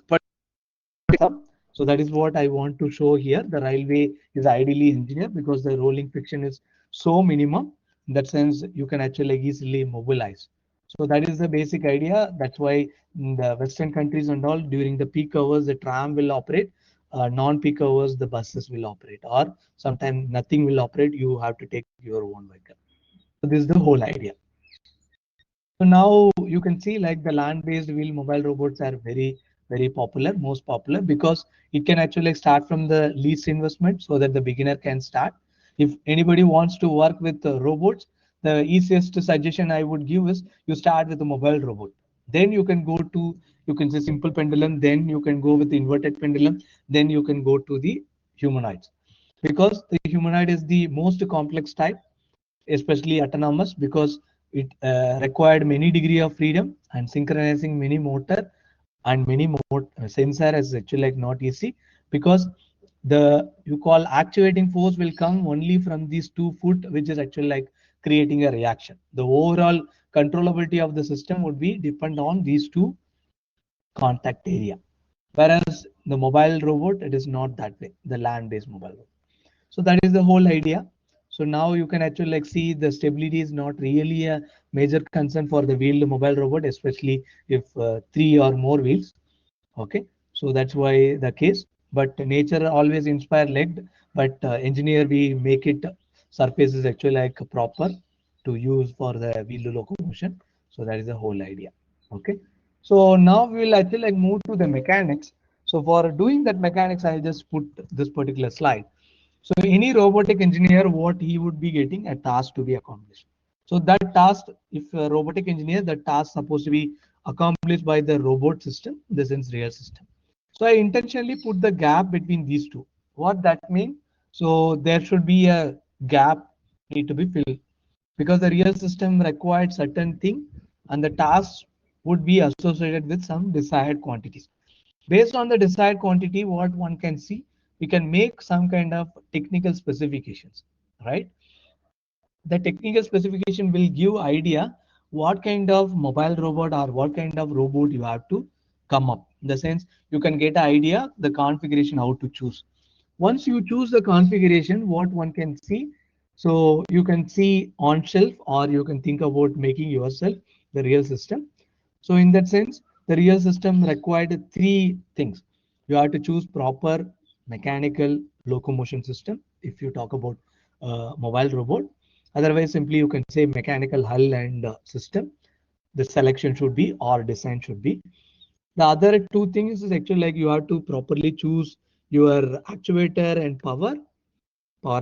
So that is what I want to show here. The railway is ideally engineered because the rolling friction is so minimum. In that sense, you can actually easily mobilize. So that is the basic idea. That's why in the Western countries and all, during the peak hours, the tram will operate. Non-peak hours, the buses will operate, or sometimes nothing will operate. You have to take your own vehicle. So this is the whole idea. So now you can see like the land-based wheel mobile robots are very popular, most popular, because it can actually start from the least investment so that the beginner can start. If anybody wants to work with robots, the easiest suggestion I would give is you start with a mobile robot. Then you can go to, you can say simple pendulum, then you can go with the inverted pendulum, then you can go to the humanoids. Because the humanoid is the most complex type, especially autonomous, because it required many degree of freedom, and synchronizing many motor and many more sensor is actually like not easy, because the you call actuating force will come only from these 2 foot, which is actually like creating a reaction. The overall controllability of the system would be depend on these two contact area. Whereas the mobile robot, it is not that way, the land-based mobile robot. So that is the whole idea. So now you can actually like see the stability is not really a major concern for the wheeled mobile robot, especially if 3 or more wheels. Okay, so that's why the case. But nature always inspire legged, but engineer we make it surface is actually like proper to use for the wheel locomotion. So that is the whole idea. Okay, so now we will actually like move to the mechanics. So for doing that mechanics, I just put this particular slide. So any robotic engineer, what he would be getting a task to be accomplished. So that task, if a robotic engineer, the task supposed to be accomplished by the robot system, the sense real system. So I intentionally put the gap between these two. What that means? So there should be a gap need to be filled, because the real system required certain thing, and the task would be associated with some desired quantities. Based on the desired quantity, what one can see, we can make some kind of technical specifications, right? The technical specification will give idea what kind of mobile robot or what kind of robot you have to come up. In the sense, you can get an idea, the configuration, how to choose. Once you choose the configuration, what one can see, so you can see on shelf, or you can think about making yourself the real system. So in that sense, the real system required three things. You have to choose proper mechanical locomotion system if you talk about mobile robot. Otherwise, simply you can say mechanical hull and system. The selection should be, or design should be. The other two things is actually like you have to properly choose your actuator and power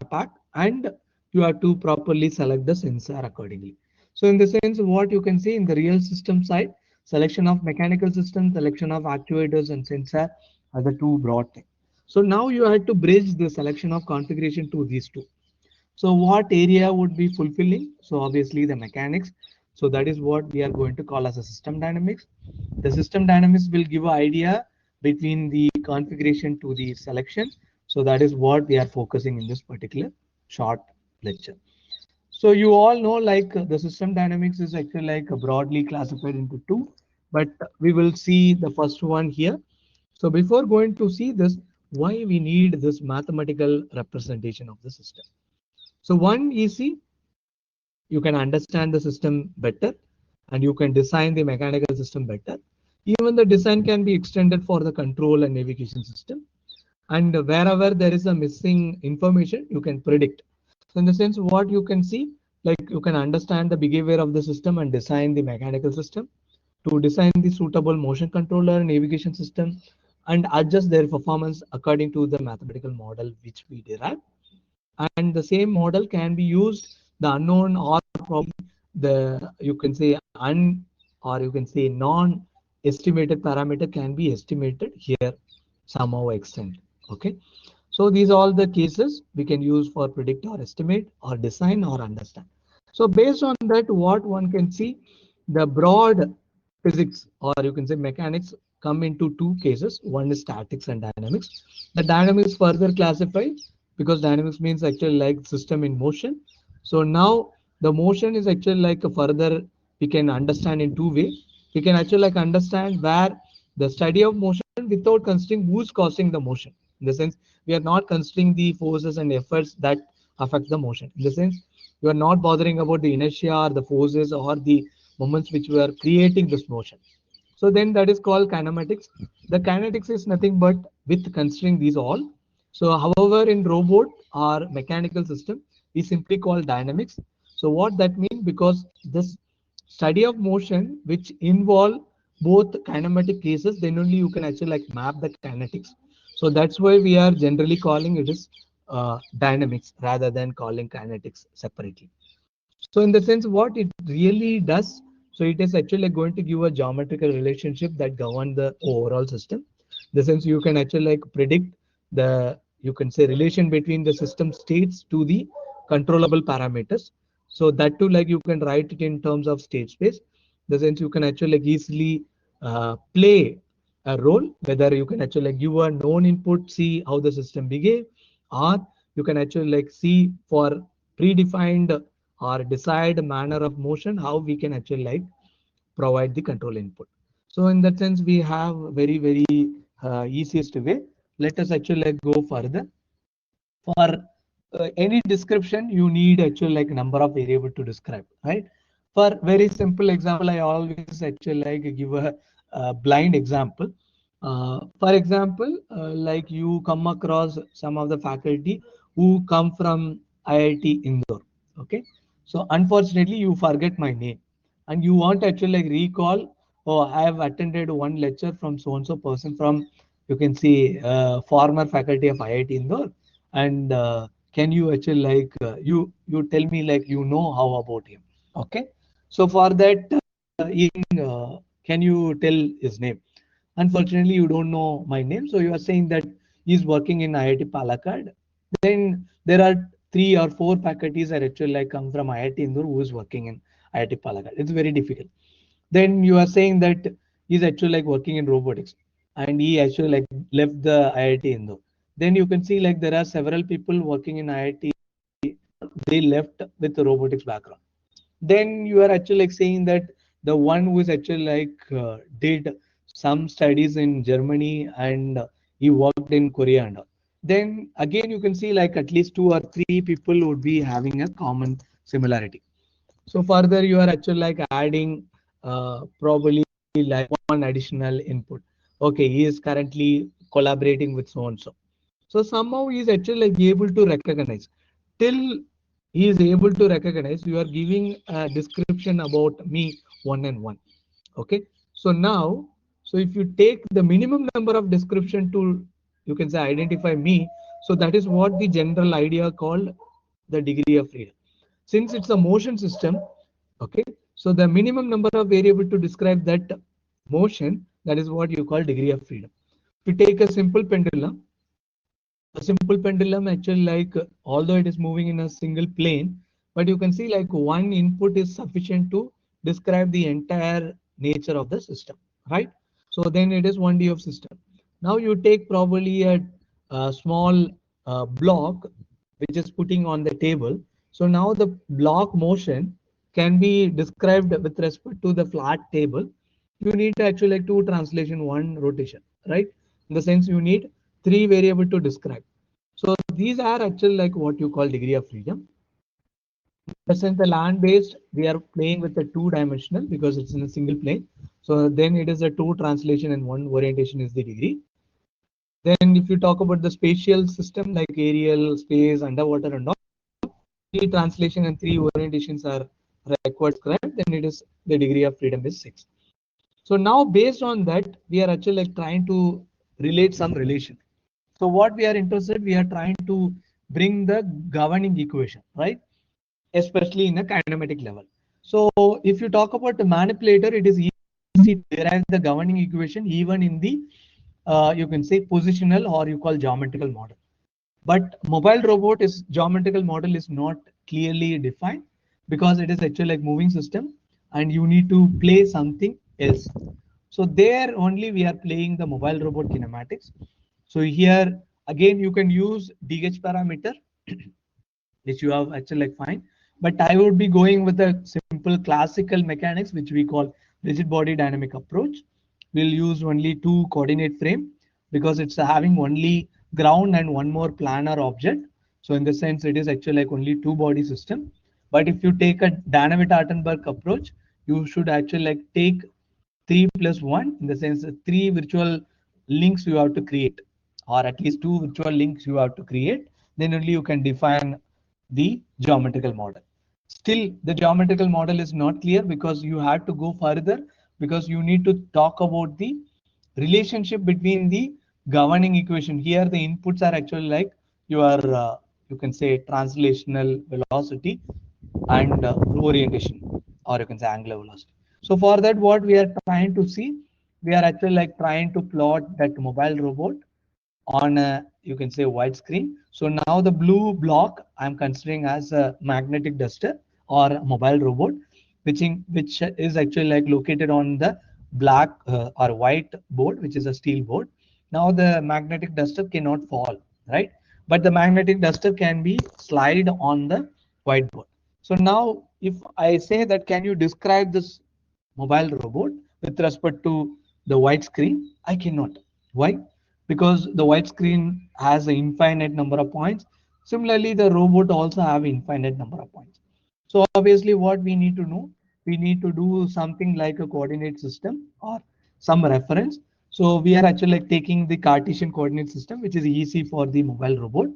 pack, and you have to properly select the sensor accordingly. So in the sense, what you can see in the real system side, selection of mechanical system, selection of actuators and sensor are the two broad things. So now you have to bridge the selection of configuration to these two. So what area would be fulfilling? So obviously the mechanics. So that is what we are going to call as a system dynamics. The system dynamics will give an idea between the configuration to the selection. So that is what we are focusing in this particular short lecture. So you all know, like, the system dynamics is actually like broadly classified into two, but we will see the first one here. So before going to see this, why we need this mathematical representation of the system. So one easy, you can understand the system better and you can design the mechanical system better. Even the design can be extended for the control and navigation system. And wherever there is a missing information, you can predict. So in the sense, what you can see, like you can understand the behavior of the system and design the mechanical system to design the suitable motion controller navigation system and adjust their performance according to the mathematical model which we derive. And the same model can be used the unknown, or probably the, you can say, or you can say non estimated parameter can be estimated here somehow extent. Okay, so these are all the cases we can use for predict or estimate or design or understand. So based on that, what one can see, the broad physics, or you can say mechanics, come into two cases. One is statics and dynamics. The dynamics further classified because dynamics means actually like system in motion. So now the motion is actually like a further, we can understand in two ways. We can actually like understand where the study of motion without considering who's causing the motion. In the sense, we are not considering the forces and efforts that affect the motion. In the sense, you are not bothering about the inertia or the forces or the moments which were creating this motion. So then that is called kinematics. The kinetics is nothing but with considering these all. So however, in robot or mechanical system, we simply call dynamics. So what that means, because this study of motion which involve both kinematic cases, then only you can actually like map the kinetics. So that's why we are generally calling it as dynamics rather than calling kinetics separately. So in the sense, what it really does, so it is actually going to give a geometrical relationship that govern the overall system. In the sense, you can actually like predict the, you can say, relation between the system states to the controllable parameters. So that too, like you can write it in terms of state space. In the sense, you can actually like easily play a role, whether you can actually like give a known input, see how the system behave, or you can actually like see for predefined or desired manner of motion, how we can actually like provide the control input. So in that sense, we have very easiest way. Let us actually like go further. For any description, you need actually like number of variable to describe, right? For very simple example, I always actually like give a blind example. For example, like you come across some of the faculty who come from IIT Indore. Okay, so unfortunately you forget my name and you want to actually like recall, oh, I have attended one lecture from so and so person from, you can see, former faculty of IIT Indore, and can you actually like you tell me like you know how about him. Okay, so for that, can you tell his name? Unfortunately, you don't know my name, so you are saying that he's working in IIT Palakkad. Then there are 3 or 4 faculties that actually like come from IIT Indore who is working in IIT Palakkad. It's very difficult. Then you are saying that he's actually like working in robotics and he actually like left the IIT Indore. Then you can see like there are several people working in IIT, they left with the robotics background. then you are actually like saying that the one who is actually like did some studies in Germany and he worked in Korea and all. Then again you can see like at least 2 or 3 people would be having a common similarity. So further you are actually like adding probably like one additional input. Okay, he is currently collaborating with so and so. So somehow he is actually like able to recognize. Till he is able to recognize, you are giving a description about me one and one. Okay. So now, so if you take the minimum number of description to, you can say identify me. So that is what the general idea called the degree of freedom. Since it's a motion system, okay. So the minimum number of variable to describe that motion, that is what you call degree of freedom. If you take a simple pendulum, a simple pendulum actually like although it is moving in a single plane, but you can see like one input is sufficient to describe the entire nature of the system, right? So then it is 1D of system. Now you take probably a small block which is putting on the table. So now the block motion can be described with respect to the flat table. You need actually like two translation, one rotation, right? In the sense you need three variable to describe. So these are actually like what you call degree of freedom. Since the land based, we are playing with the two dimensional because it's in a single plane. So then it is a two translation and one orientation is the degree. Then if you talk about the spatial system like aerial, space, underwater and all, three translation and three orientations are required script, then it is the degree of freedom is 6. So now based on that, we are actually like trying to relate some relation. So what we are interested, we are trying to bring the governing equation, right? Especially in a kinematic level. So if you talk about the manipulator, it is easy to derive the governing equation even in the you can say positional or you call geometrical model. But mobile robot is geometrical model is not clearly defined because it is actually like moving system and you need to play something else. So there only we are playing the mobile robot kinematics. So here again you can use DH parameter which you have actually like fine. But I would be going with a simple classical mechanics which we call rigid body dynamic approach. We'll use only two coordinate frame because it's having only ground and one more planar object. So in the sense it is actually like only two body system. But if you take a Danavitt-Artenberg approach, you should actually like take 3 plus 1 in the sense that three virtual links you have to create or at least two virtual links you have to create, then only you can define the geometrical model. Still, the geometrical model is not clear because you have to go further because you need to talk about the relationship between the governing equation. Here, the inputs are actually like your, you can say translational velocity and orientation, or you can say angular velocity. So for that, what we are trying to see, we are actually like trying to plot that mobile robot on a, you can say white screen. So now the blue block I'm considering as a magnetic duster or a mobile robot, which is actually like located on the black or white board, which is a steel board. Now the magnetic duster cannot fall, right? But the magnetic duster can be slide on the whiteboard. So now if I say that, can you describe this mobile robot with respect to the white screen? I cannot. Why? Because the white screen has an infinite number of points. Similarly, the robot also have infinite number of points. So obviously what we need to know, we need to do something like a coordinate system or some reference. So we are actually like taking the Cartesian coordinate system, which is easy for the mobile robot.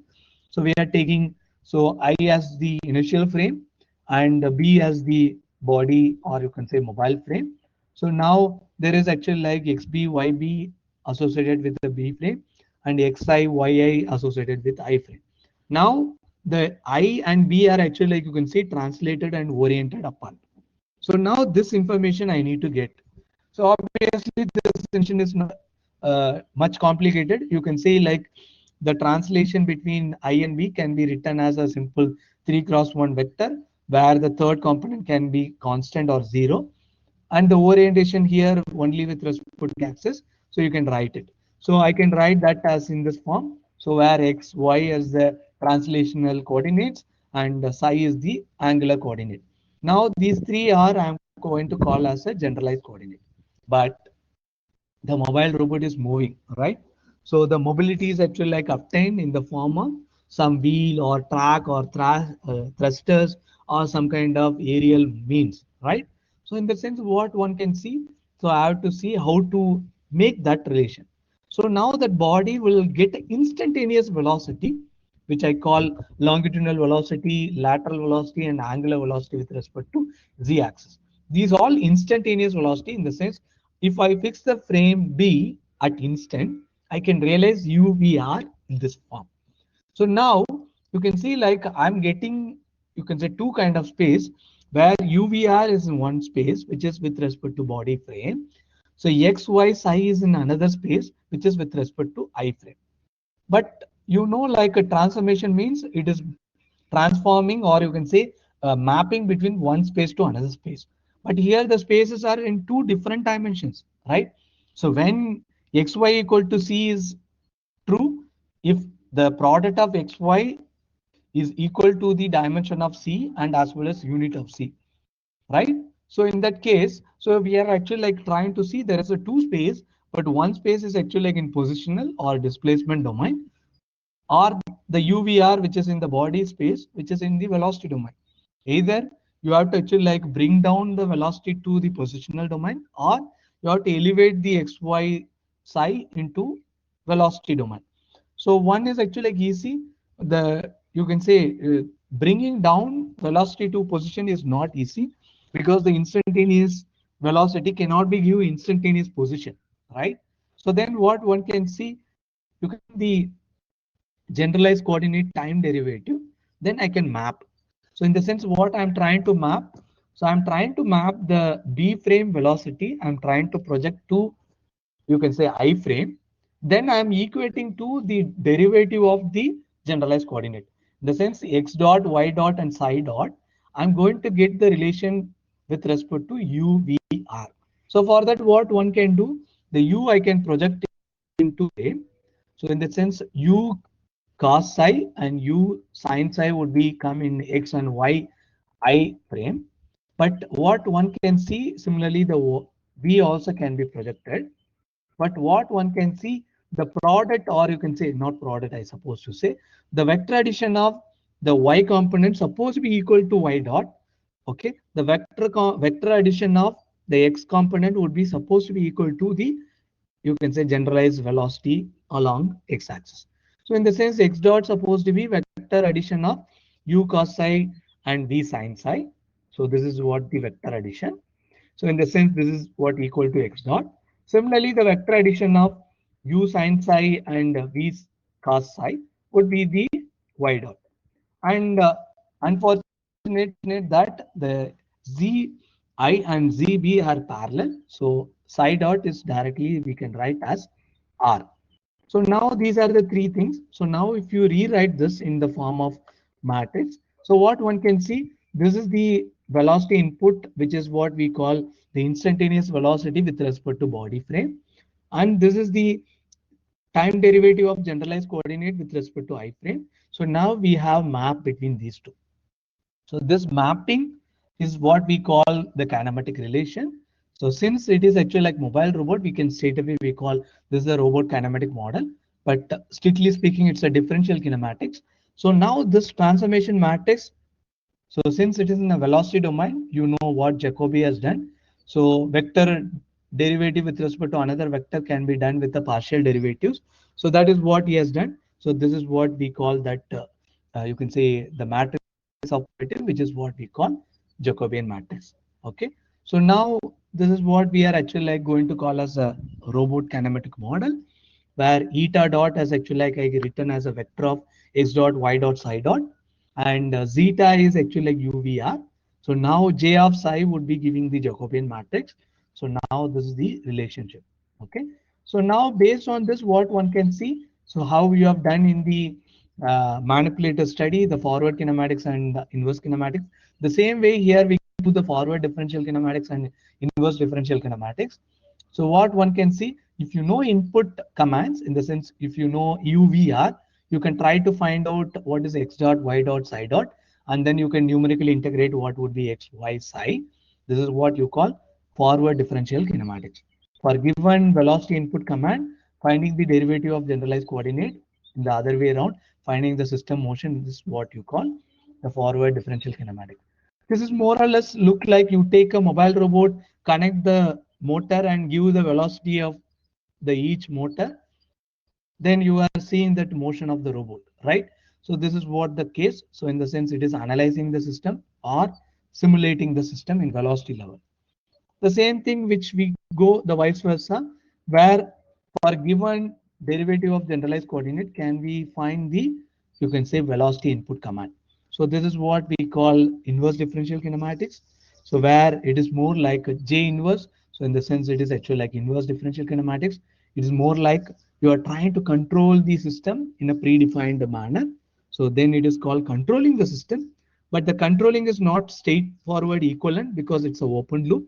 So we are taking, so I as the initial frame and B as the body or you can say mobile frame. So now there is actually like XB, YB associated with the B frame and XI, YI associated with I frame. Now the I and B are actually like you can see translated and oriented upon. So now this information I need to get. So obviously this information is not much complicated. You can say like the translation between I and B can be written as a simple 3x1 vector where the third component can be constant or 0. And the orientation here only with respect to axis. So you can write it. So I can write that as in this form. So where x, y is the translational coordinates and psi is the angular coordinate. Now these three are I'm going to call as a generalized coordinate. But the mobile robot is moving, right? So the mobility is actually like obtained in the form of some wheel or track or thrusters or some kind of aerial means, right? So in the sense what one can see, so I have to see how to make that relation. So now that body will get instantaneous velocity, which I call longitudinal velocity, lateral velocity, and angular velocity with respect to z-axis. These all instantaneous velocity in the sense, if I fix the frame B at instant, I can realize UVR in this form. So now you can see like I'm getting, you can say two kind of space where UVR is in one space, which is with respect to body frame. So X, Y, psi is in another space, which is with respect to I frame. But you know, like a transformation means it is transforming, or you can say mapping between one space to another space. But here the spaces are in two different dimensions, right? So when xy equal to c is true, if the product of xy is equal to the dimension of c and as well as unit of c, right? So in that case, so we are actually like trying to see there is a two space, but one space is actually like in positional or displacement domain, or the UVR, which is in the body space, which is in the velocity domain. Either you have to actually like bring down the velocity to the positional domain, or you have to elevate the XY psi into velocity domain. So one is actually like easy. The you can say bringing down velocity to position is not easy because the instantaneous velocity cannot be given instantaneous position, right? So then what one can see, you can the generalized coordinate time derivative, then I can map. So in the sense what I'm trying to map, so I'm trying to map the B frame velocity, I'm trying to project to, you can say I frame, then I'm equating to the derivative of the generalized coordinate. In the sense x dot, y dot and psi dot, I'm going to get the relation with respect to u, v, r. So for that what one can do, the u I can project into frame. So in that sense, u cos psi and u sin psi would be come in x and y I frame. But what one can see, similarly, the v also can be projected. But what one can see, the product, or you can say not product, I suppose to say, the vector addition of the y component supposed to be equal to y dot. Okay, the vector addition of the x component would be supposed to be equal to the, you can say, generalized velocity along x-axis. So in the sense, x dot supposed to be vector addition of u cos psi and v sin psi. So this is what the vector addition. So in the sense, this is what equal to x dot. Similarly, the vector addition of u sin psi and v cos psi would be the y dot. And unfortunate that the zi and zb are parallel. So psi dot is directly we can write as r. So now these are the three things. So now if you rewrite this in the form of matrix, so what one can see, this is the velocity input, which is what we call the instantaneous velocity with respect to body frame. And this is the time derivative of generalized coordinate with respect to I frame. So now we have map between these two. So this mapping is what we call the kinematic relation. So since it is actually like mobile robot, we can straight away we call this is a robot kinematic model. But strictly speaking, it's a differential kinematics. So now this transformation matrix. So since it is in a velocity domain, you know what Jacobi has done. So vector derivative with respect to another vector can be done with the partial derivatives. So that is what he has done. So this is what we call that you can say the matrix operative, which is what we call Jacobian matrix. Okay. So now this is what we are actually like going to call as a robot kinematic model, where eta dot has actually like I written as a vector of x dot, y dot, psi dot, and zeta is actually like UVR. So now J of psi would be giving the Jacobian matrix. So now this is the relationship. Okay. So now based on this, what one can see, so how you have done in the manipulator study, the forward kinematics and inverse kinematics. The same way here we do the forward differential kinematics and inverse differential kinematics. So what one can see, if you know input commands, in the sense, if you know UVR, you can try to find out what is x dot, y dot, psi dot, and then you can numerically integrate what would be x, y, psi. This is what you call forward differential kinematics. For given velocity input command, finding the derivative of generalized coordinate in the other way around, finding the system motion, this is what you call the forward differential kinematics. This is more or less look like you take a mobile robot, connect the motor and give the velocity of the each motor, then you are seeing that motion of the robot, right? So this is what the case. So in the sense it is analyzing the system or simulating the system in velocity level. The same thing which we go the vice versa, where for given derivative of generalized coordinate, can we find the, you can say, velocity input command. So this is what we call inverse differential kinematics. So where it is more like a J inverse. So in the sense it is actually like inverse differential kinematics. It is more like you are trying to control the system in a predefined manner. So then it is called controlling the system. But the controlling is not straightforward equivalent because it's a open loop.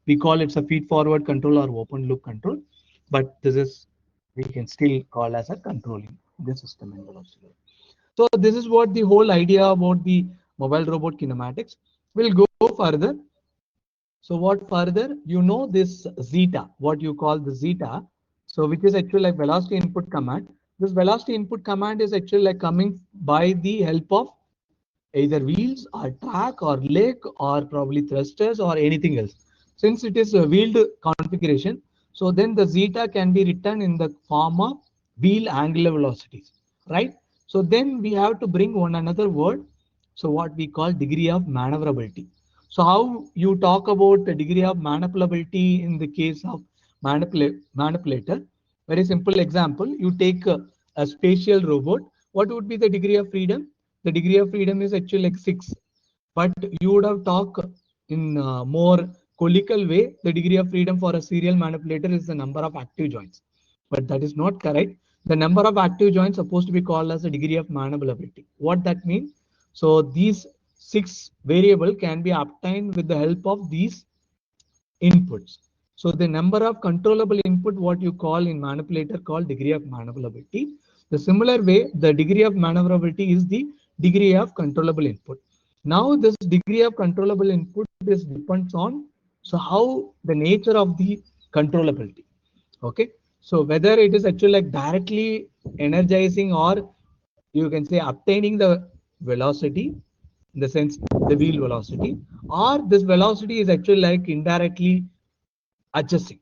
We call it a feed forward control or open loop control, but this is, we can still call as a controlling the system in velocity. So this is what the whole idea about the mobile robot kinematics. Will go further. So what further, you know this zeta, what you call the zeta, so which is actually like velocity input command. This velocity input command is actually like coming by the help of either wheels or track or leg or probably thrusters or anything else. Since it is a wheeled configuration, so then the zeta can be written in the form of wheel angular velocities, right? So then we have to bring one another word. So what we call degree of maneuverability. So how you talk about the degree of manipulability in the case of manipulator? Very simple example. You take a spatial robot. What would be the degree of freedom? The degree of freedom is actually like 6, but you would have talked in more colloquial way. The degree of freedom for a serial manipulator is the number of active joints, but that is not correct. The number of active joints supposed to be called as the degree of maneuverability. What that means? So these 6 variable can be obtained with the help of these inputs. So the number of controllable input, what you call in manipulator called degree of maneuverability. The similar way, the degree of maneuverability is the degree of controllable input. Now this degree of controllable input is depends on, so how the nature of the controllability. Okay. So whether it is actually like directly energizing or you can say obtaining the velocity, in the sense the wheel velocity, or this velocity is actually like indirectly adjusting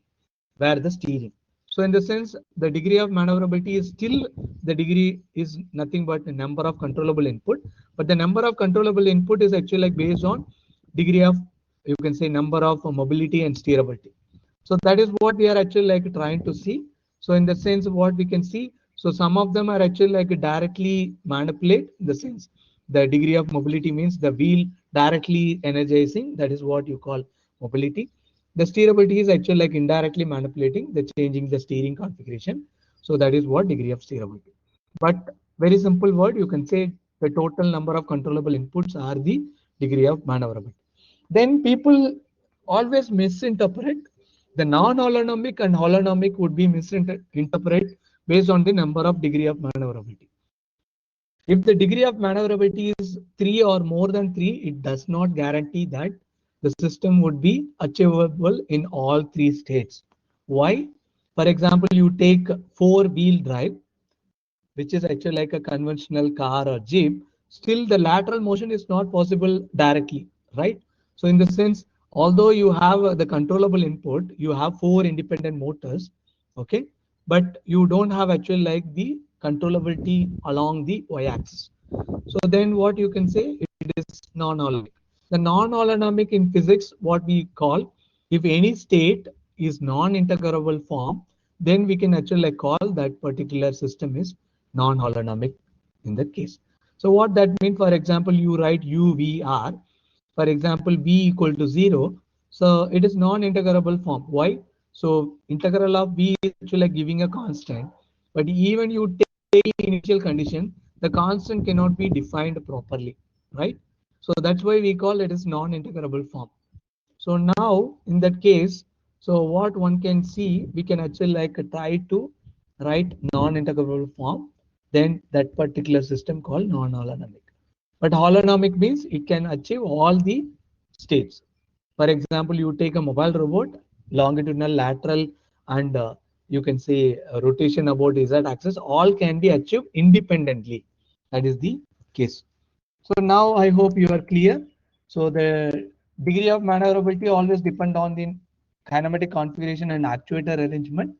where the steering. So in the sense, the degree of maneuverability is still, the degree is nothing but the number of controllable input, but the number of controllable input is actually like based on degree of, you can say, number of mobility and steerability. So that is what we are actually like trying to see. So in the sense of what we can see, so some of them are actually like directly manipulate, in the sense the degree of mobility means the wheel directly energizing, that is what you call mobility. The steerability is actually like indirectly manipulating, the changing the steering configuration. So that is what degree of steerability. But very simple word, you can say the total number of controllable inputs are the degree of maneuverability. Then people always misinterpret the non-holonomic, and holonomic would be misinterpreted based on the number of degree of maneuverability. If the degree of maneuverability is 3 or more than 3, it does not guarantee that the system would be achievable in all 3 states. Why? For example, you take 4-wheel drive, which is actually like a conventional car or jeep, still the lateral motion is not possible directly, right? So in the sense, although you have the controllable input, you have 4 independent motors, okay, but you don't have actually like the controllability along the y-axis. So then what you can say, it is non-holonomic. The non-holonomic in physics, what we call, if any state is non-integrable form, then we can actually call that particular system is non-holonomic in that case. So what that means, for example, you write u, v, r, for example, v equal to 0. So it is non-integrable form. Why? So integral of v is actually giving a constant, but even you take initial condition, the constant cannot be defined properly, right? So that's why we call it as non-integrable form. So now in that case, so what one can see, we can actually try to write non-integrable form, then that particular system called non-holonomic. But holonomic means it can achieve all the states. For example, you take a mobile robot, longitudinal, lateral, and you can say rotation about Z axis, all can be achieved independently. That is the case. So now I hope you are clear. So the degree of maneuverability always depend on the kinematic configuration and actuator arrangement,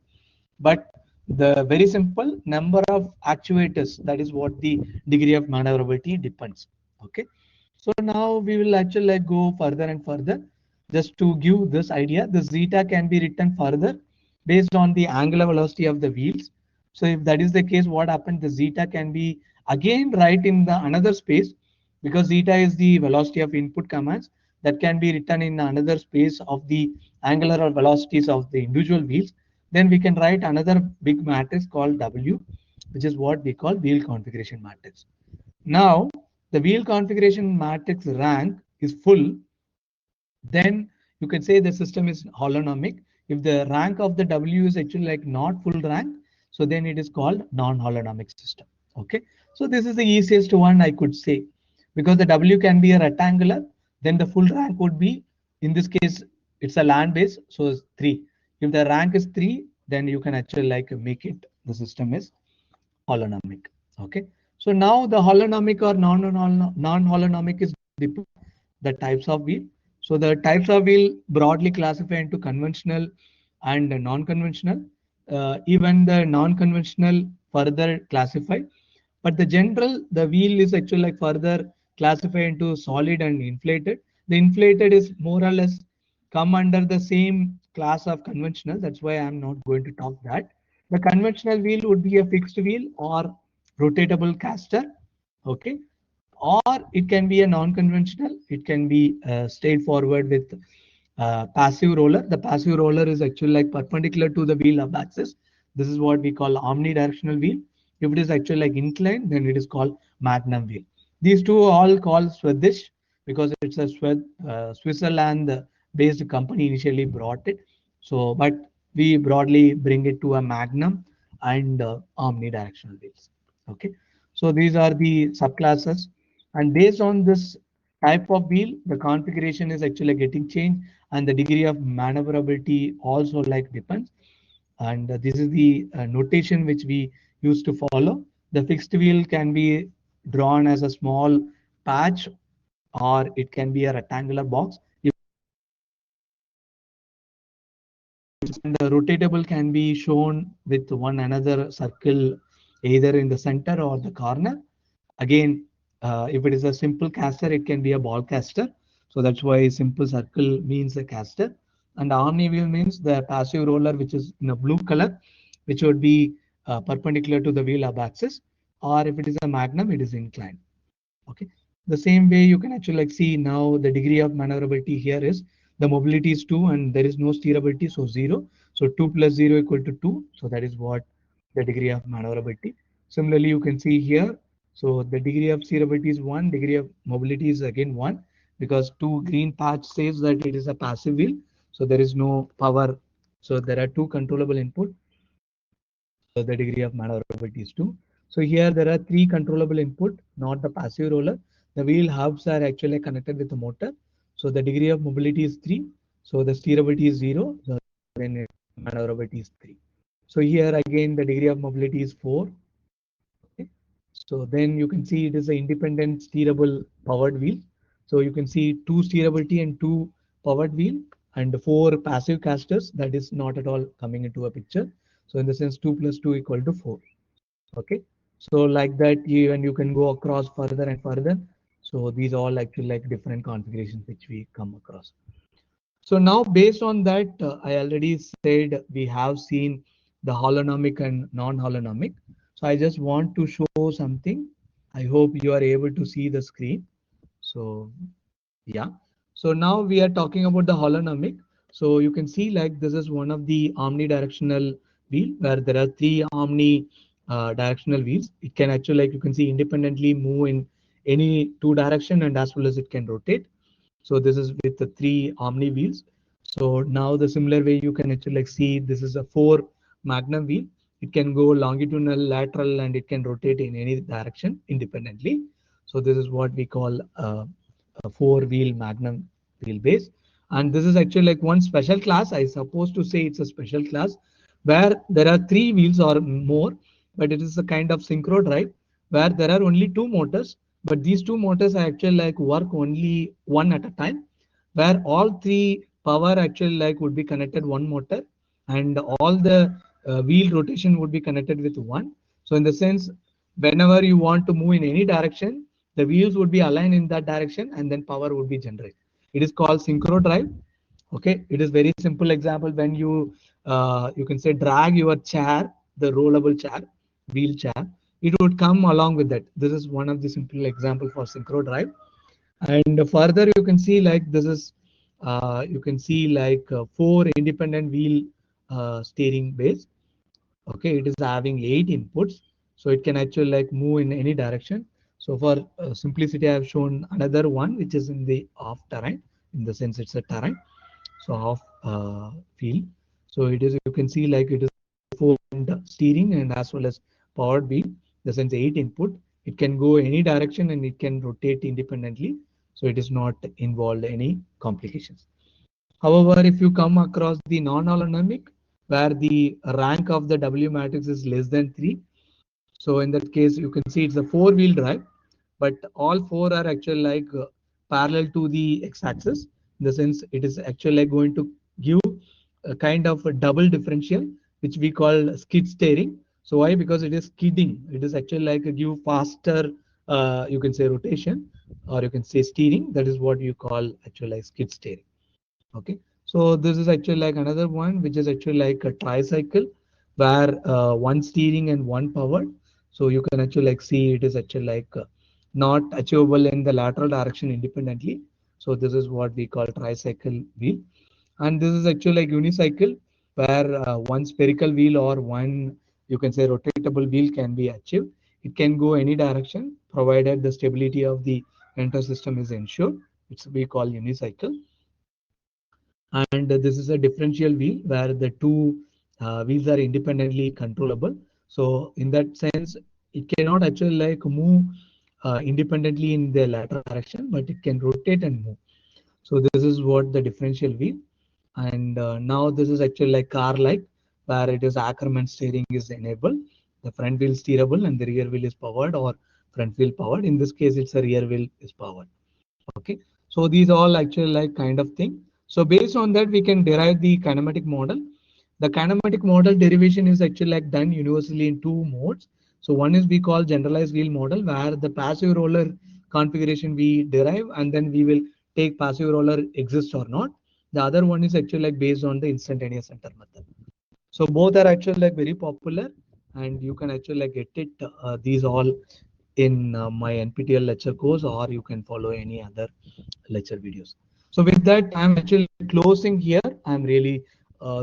but the very simple number of actuators, that is what the degree of maneuverability depends. Okay. So now we will actually like go further and further. Just to give this idea, the zeta can be written further based on the angular velocity of the wheels. So if that is the case, what happened? The zeta can be again write in the another space, because zeta is the velocity of input commands, that can be written in another space of the angular velocities of the individual wheels. Then we can write another big matrix called W, which is what we call wheel configuration matrix. Now the wheel configuration matrix rank is full, then you can say the system is holonomic. If the rank of the W is actually like not full rank, so then it is called non-holonomic system. Okay, so this is the easiest one I could say, because the W can be a rectangular, then the full rank would be, in this case it's a land base, so it's 3. If the rank is 3, then you can actually like make it, the system is holonomic. Okay, so now the holonomic or non-holonomic is the types of wheel. So the types of wheel broadly classify into conventional and non-conventional. Even the non-conventional further classify, but the general, the wheel is actually like further classified into solid and inflated. The inflated is more or less come under the same class of conventional. That's why I'm not going to talk that. The conventional wheel would be a fixed wheel or rotatable caster. Okay, or it can be a non-conventional. It can be straightforward with passive roller. The passive roller is actually like perpendicular to the wheel of axis. This is what we call omnidirectional wheel. If it is actually like inclined, then it is called magnum wheel. These two are all called Swedish because it's a Switzerland-based company initially brought it. So, but we broadly bring it to a magnum and omnidirectional wheels. Okay, so these are the subclasses, and based on this type of wheel, the configuration is actually getting changed, and the degree of maneuverability also like depends. And this is the notation which we used to follow. The fixed wheel can be drawn as a small patch, or it can be a rectangular box. And the rotatable can be shown with one another circle either in the center or the corner. Again, if it is a simple caster, it can be a ball caster. So that's why simple circle means a caster. And omni wheel means the passive roller, which is in a blue color, which would be perpendicular to the wheel of axis. Or if it is a magnum, it is inclined. Okay. The same way you can actually like see now the degree of maneuverability here is the mobility is 2 and there is no steerability, so 0. So 2 plus 0 equal to 2. So that is what the degree of maneuverability. Similarly, you can see here. So the degree of steerability is 1, degree of mobility is again 1, because 2 green patch says that it is a passive wheel. So there is no power. So there are 2 controllable input. So the degree of maneuverability is 2. So here there are 3 controllable input, not the passive roller. The wheel hubs are actually connected with the motor. So the degree of mobility is 3. So the steerability is 0. So then maneuverability is 3. So here again the degree of mobility is 4. Okay. So then you can see it is an independent steerable powered wheel. So you can see 2 steerability and 2 powered wheel and 4 passive casters. That is not at all coming into a picture. So in the sense 2 plus 2 equal to 4. Okay, so like that you can go across further and further. So these all actually like different configurations which we come across. So now based on that, I already said we have seen the holonomic and non-holonomic. So I just want to show something. I hope you are able to see the screen. So yeah, so now we are talking about the holonomic. So you can see like this is one of the omnidirectional wheel where there are 3 omni directional wheels. It can actually, like you can see, independently move in any 2 direction, and as well as it can rotate. So this is with the 3 omni wheels. So now the similar way you can actually like see this is a 4 magnum wheel. It can go longitudinal, lateral, and it can rotate in any direction independently. So this is what we call a four-wheel Magnum wheelbase. And this is actually like one special class. I supposed to say it's a special class where there are three wheels or more, but it is a kind of synchro drive where there are only two motors, but these two motors are actually like work only one at a time, where all three power actually like would be connected one motor, and all the wheel rotation would be connected with one. So in the sense, whenever you want to move in any direction, the wheels would be aligned in that direction and then power would be generated. It is called synchro drive. Okay, it is very simple example when you can say drag your chair, the rollable chair, wheelchair, it would come along with that. This is one of the simple example for synchro drive. And further you can see like this is you can see like four independent wheel steering base. Okay, it is having 8 inputs, so it can actually like move in any direction. So for simplicity, I have shown another one which is in the off terrain, in the sense it's a terrain, so off field. So it is, you can see like it is four steering and as well as powered wheel, the sense 8 input. It can go any direction and it can rotate independently, so it is not involved any complications. However, if you come across the non-autonomic, where the rank of the W matrix is less than 3, so in that case, you can see it's a four-wheel drive, but all four are actually like parallel to the x-axis. In the sense, it is actually like going to give a kind of a double differential, which we call skid steering. So why? Because it is skidding. It is actually like a give faster, you can say rotation, or you can say steering. That is what you call actually like skid steering. Okay, so this is actually like another one which is actually like a tricycle where one steering and one powered. So you can actually like see it is actually like not achievable in the lateral direction independently. So this is what we call tricycle wheel. And this is actually like unicycle where one spherical wheel or one, you can say, rotatable wheel can be achieved. It can go any direction provided the stability of the entire system is ensured. It's we call unicycle. And this is a differential wheel where the two wheels are independently controllable. So in that sense, it cannot actually like move independently in the lateral direction, but it can rotate and move. So this is what the differential wheel. And now this is actually like car like, where it is Ackermann steering is enabled. The front wheel steerable and the rear wheel is powered, or front wheel powered. In this case, it's a rear wheel is powered. Okay, so these all actually like kind of thing. So based on that, we can derive the kinematic model. The kinematic model derivation is actually like done universally in two modes. So one is we call generalized wheel model, where the passive roller configuration we derive, and then we will take passive roller exists or not. The other one is actually like based on the instantaneous center method. So both are actually like very popular, and you can actually like get it these all in my NPTEL lecture course, or you can follow any other lecture videos. So with that, I'm actually closing here. I'm really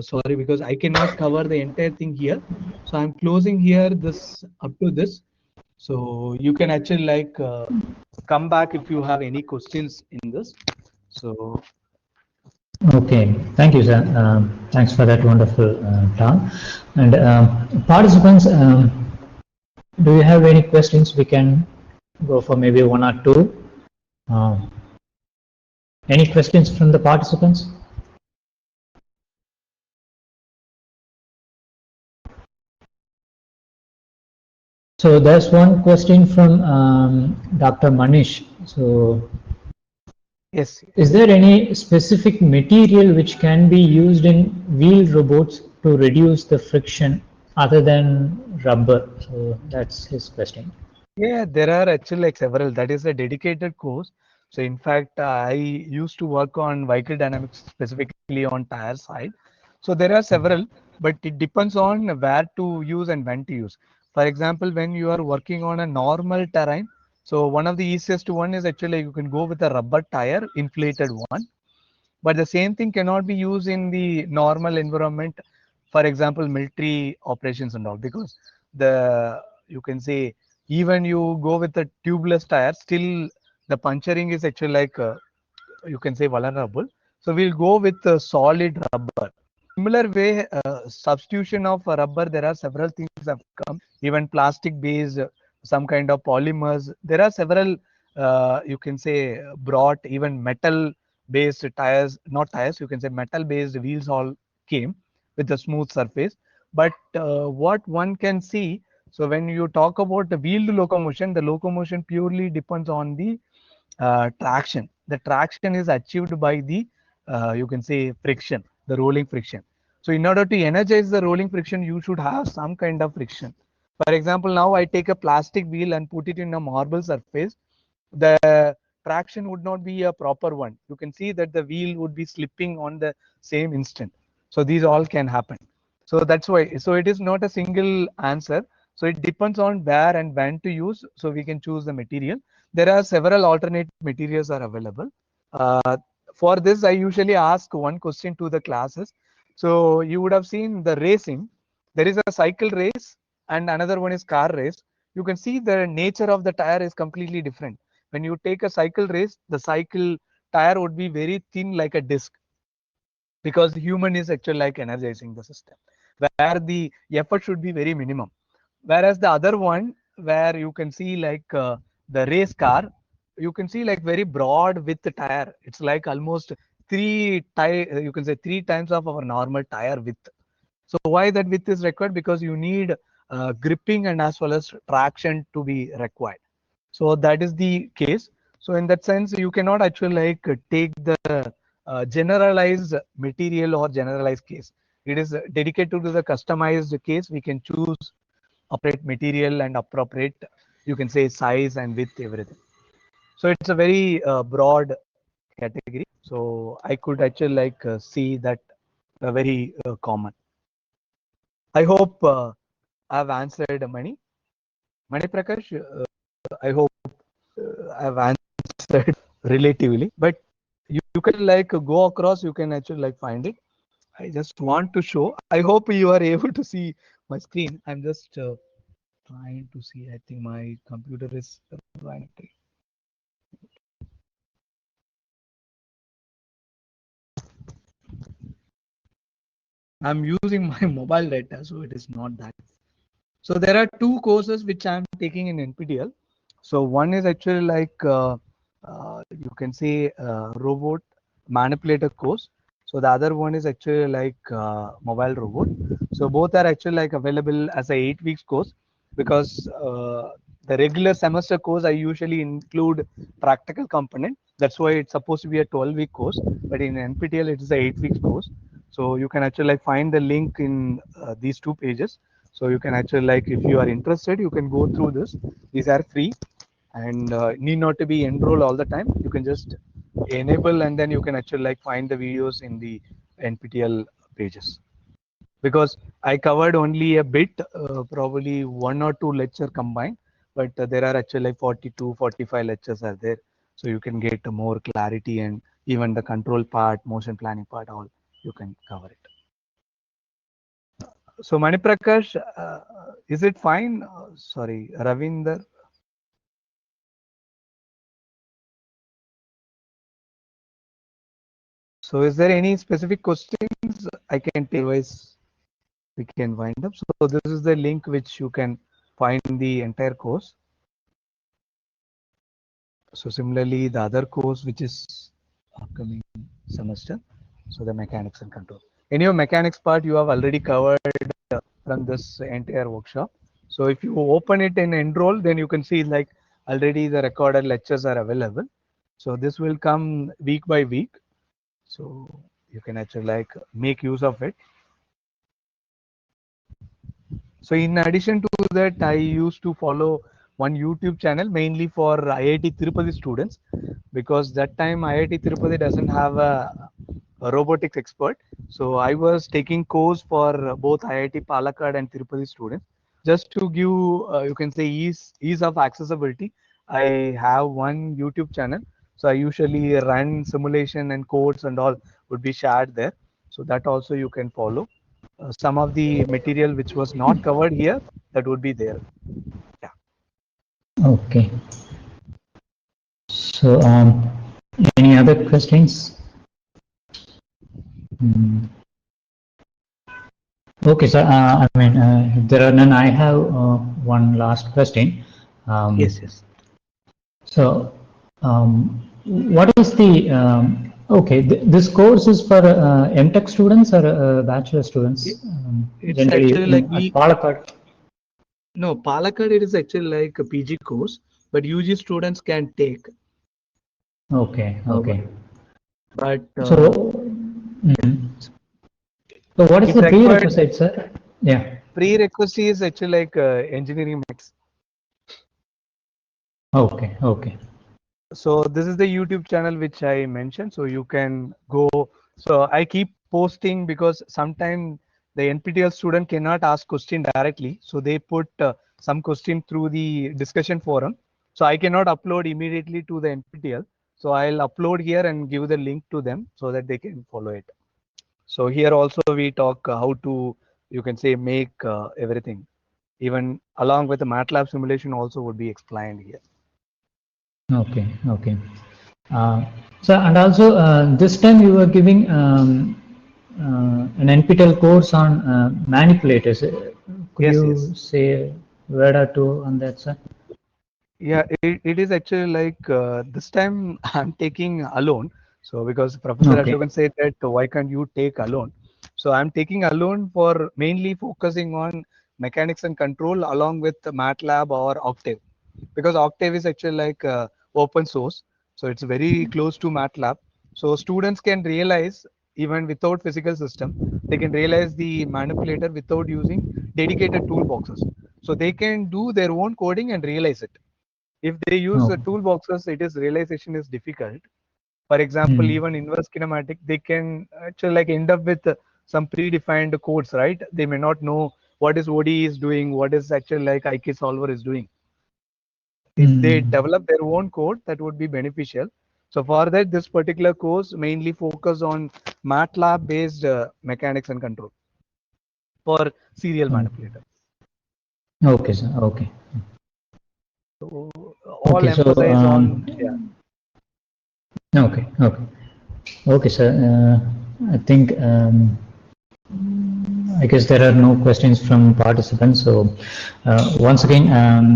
sorry because I cannot cover the entire thing here. So I'm closing here this up to this. So you can actually like come back if you have any questions in this. So Okay, thank you, sir. Thanks for that wonderful talk. And participants, do you have any questions? We can go for maybe one or two. Any questions from the participants? So there's one question from Dr. Manish. So Yes. is there any specific material which can be used in wheel robots to reduce the friction other than rubber? So that's his question. Yeah, there are actually like several. That is a dedicated course. So in fact, I used to work on vehicle dynamics specifically on tire side. So there are several, but it depends on where to use and when to use. For example, when you are working on a normal terrain, so one of the easiest one is actually you can go with a rubber tire, inflated one. But the same thing cannot be used in the normal environment. For example, military operations and all, because the you can say even you go with a tubeless tire, still the puncturing is actually like you can say vulnerable. So we'll go with solid rubber. Similar way, substitution of rubber, there are several things have come. Even plastic based, some kind of polymers. There are several you can say brought even metal based tires, not tires, you can say metal based wheels all came with a smooth surface. But what one can see, so when you talk about the wheeled locomotion, the locomotion purely depends on the traction. The traction is achieved by the you can say friction, the rolling friction. So in order to energize the rolling friction, you should have some kind of friction. For example, now I take a plastic wheel and put it in a marble surface, the traction would not be a proper one. You can see that the wheel would be slipping on the same instant. So these all can happen. So that's why, so it is not a single answer. So it depends on where and when to use. So we can choose the material. There are several alternate materials are available. For this, I usually ask one question to the classes. So you would have seen the racing. There is a cycle race and another one is car race. You can see the nature of the tire is completely different. When you take a cycle race, the cycle tire would be very thin like a disc, because the human is actually like energizing the system, where the effort should be very minimum. Whereas the other one, where you can see like the race car, you can see like very broad width tire. It's like almost you can say 3 times of our normal tire width. So why that width is required? Because you need gripping and as well as traction to be required. So that is the case. So in that sense, you cannot actually like take the generalized material or generalized case. It is dedicated to the customized case. We can choose appropriate material and appropriate, you can say, size and width, everything. So it's a very broad category. So I could actually like see that very common. I hope I've answered Mani Prakash. I hope I've answered relatively, but you can like go across, you can actually like find it. I just want to show. I hope you are able to see my screen. I'm just trying to see. I think my computer is running. I'm using my mobile data, so it is not that. So there are two courses which I'm taking in NPTEL. So one is actually like you can say robot manipulator course. So the other one is actually like mobile robot. So both are actually like available as a 8 weeks course, because the regular semester course I usually include practical component. That's why it's supposed to be a 12-week course, but in NPTEL it is a 8 weeks course. So you can actually like find the link in these 2 pages. So you can actually like, if you are interested, you can go through this. These are free and need not to be enrolled all the time. You can just enable and then you can actually like find the videos in the NPTEL pages. Because I covered only a bit, probably 1 or 2 lecture combined, but there are actually like 42, 45 lectures are there. So you can get more clarity, and even the control part, motion planning part, all you can cover it. So Mani Prakash, is it fine? Sorry, Ravinder. So is there any specific questions I can take? Otherwise, we can wind up. So this is the link which you can find the entire course. So similarly, the other course which is upcoming semester, so the mechanics and control. Any of mechanics part you have already covered from this entire workshop. So if you open it and enroll, then you can see like already the recorded lectures are available. So this will come week by week. So you can actually like make use of it. So in addition to that, I used to follow one YouTube channel mainly for IIT Tirupati students, because that time IIT Tirupati doesn't have a robotics expert. So I was taking course for both IIT Palakkad and Tirupati students. Just to give, you can say, ease of accessibility, I have one YouTube channel. So I usually run simulation and codes and all would be shared there. So that also you can follow. Some of the material which was not covered here, that would be there. Yeah. Okay. So, any other questions? Okay, so I mean, if there are none, I have one last question. Yes. So, What is the okay? This course is for MTech students or bachelor students? It's Generally actually like at Palakkad. no, Palakkad it is actually like a PG course, but UG students can take. Okay, okay. But So, so what is If the required, prerequisite, sir? Yeah. prerequisite is actually like engineering mix. Okay, okay. So this is the YouTube channel which I mentioned. So you can go. So I keep posting because sometimes the NPTEL student cannot ask question directly. So they put some question through the discussion forum. So I cannot upload immediately to the NPTEL. So I'll upload here and give the link to them so that they can follow it. So here also we talk how to, you can say, make everything. Even along with the MATLAB simulation also would be explained here. Okay, okay. So, and also this time you were giving an NPTEL course on manipulators. Could Yes, you yes. say a word or two on that, sir? Yeah, it is actually like this time I'm taking alone. So because Professor Okay. Ashokan said that why can't you take alone? So I'm taking alone for mainly focusing on mechanics and control along with MATLAB or Octave, because Octave is actually like open source, so it's very close to MATLAB. So students can realize even without physical system, they can realize the manipulator without using dedicated toolboxes. So they can do their own coding and realize it. If they use the Oh. toolboxes, it is realization is difficult. For example, Hmm. even inverse kinematic, they can actually like end up with some predefined codes, right? They may not know what is ODE is doing, what is actually like IK solver is doing. If they Hmm. develop their own code, that would be beneficial. So for that, this particular course mainly focus on MATLAB based mechanics and control for serial Hmm. manipulator. Okay, sir. Okay. So all Okay. So, emphasize on, yeah. okay, okay, okay, sir. I think I guess there are no questions from participants. So, once again,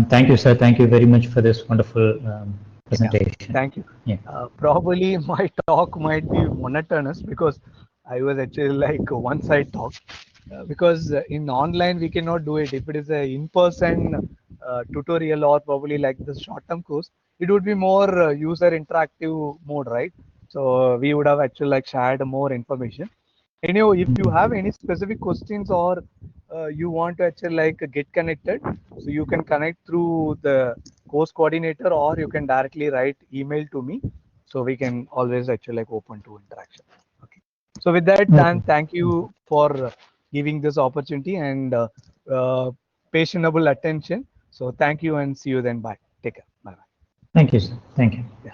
thank you, sir. Thank you very much for this wonderful Yeah, presentation. thank you. Yeah. Probably my talk might be monotonous because I was actually like one side talk. Because in online we cannot do it. If it is a in-person tutorial or probably like the short-term course, it would be more user interactive mode, right? So we would have actually like shared more information. Anyway, if you have any specific questions or you want to actually like get connected, so you can connect through the course coordinator or you can directly write email to me. So we can always actually like open to interaction. Okay. So with that, Okay. Dan, thank you for giving this opportunity and patientable attention. So thank you and see you then. Bye. Take care. Bye bye. Thank you, sir. Thank you. Yeah.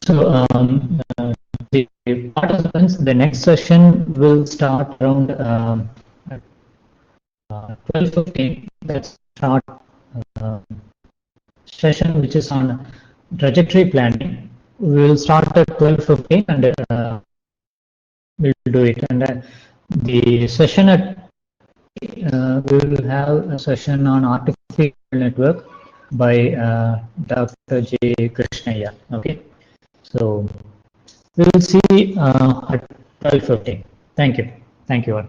So, the participants, the next session will start around 12:15. Let's start uh, session which is on trajectory planning. We will start at 12:15 and we'll do it. And the session at we will have a session on artificial network by Dr. J. Krishnaya. Okay, so we will see at 12:15. Thank you. Thank you all.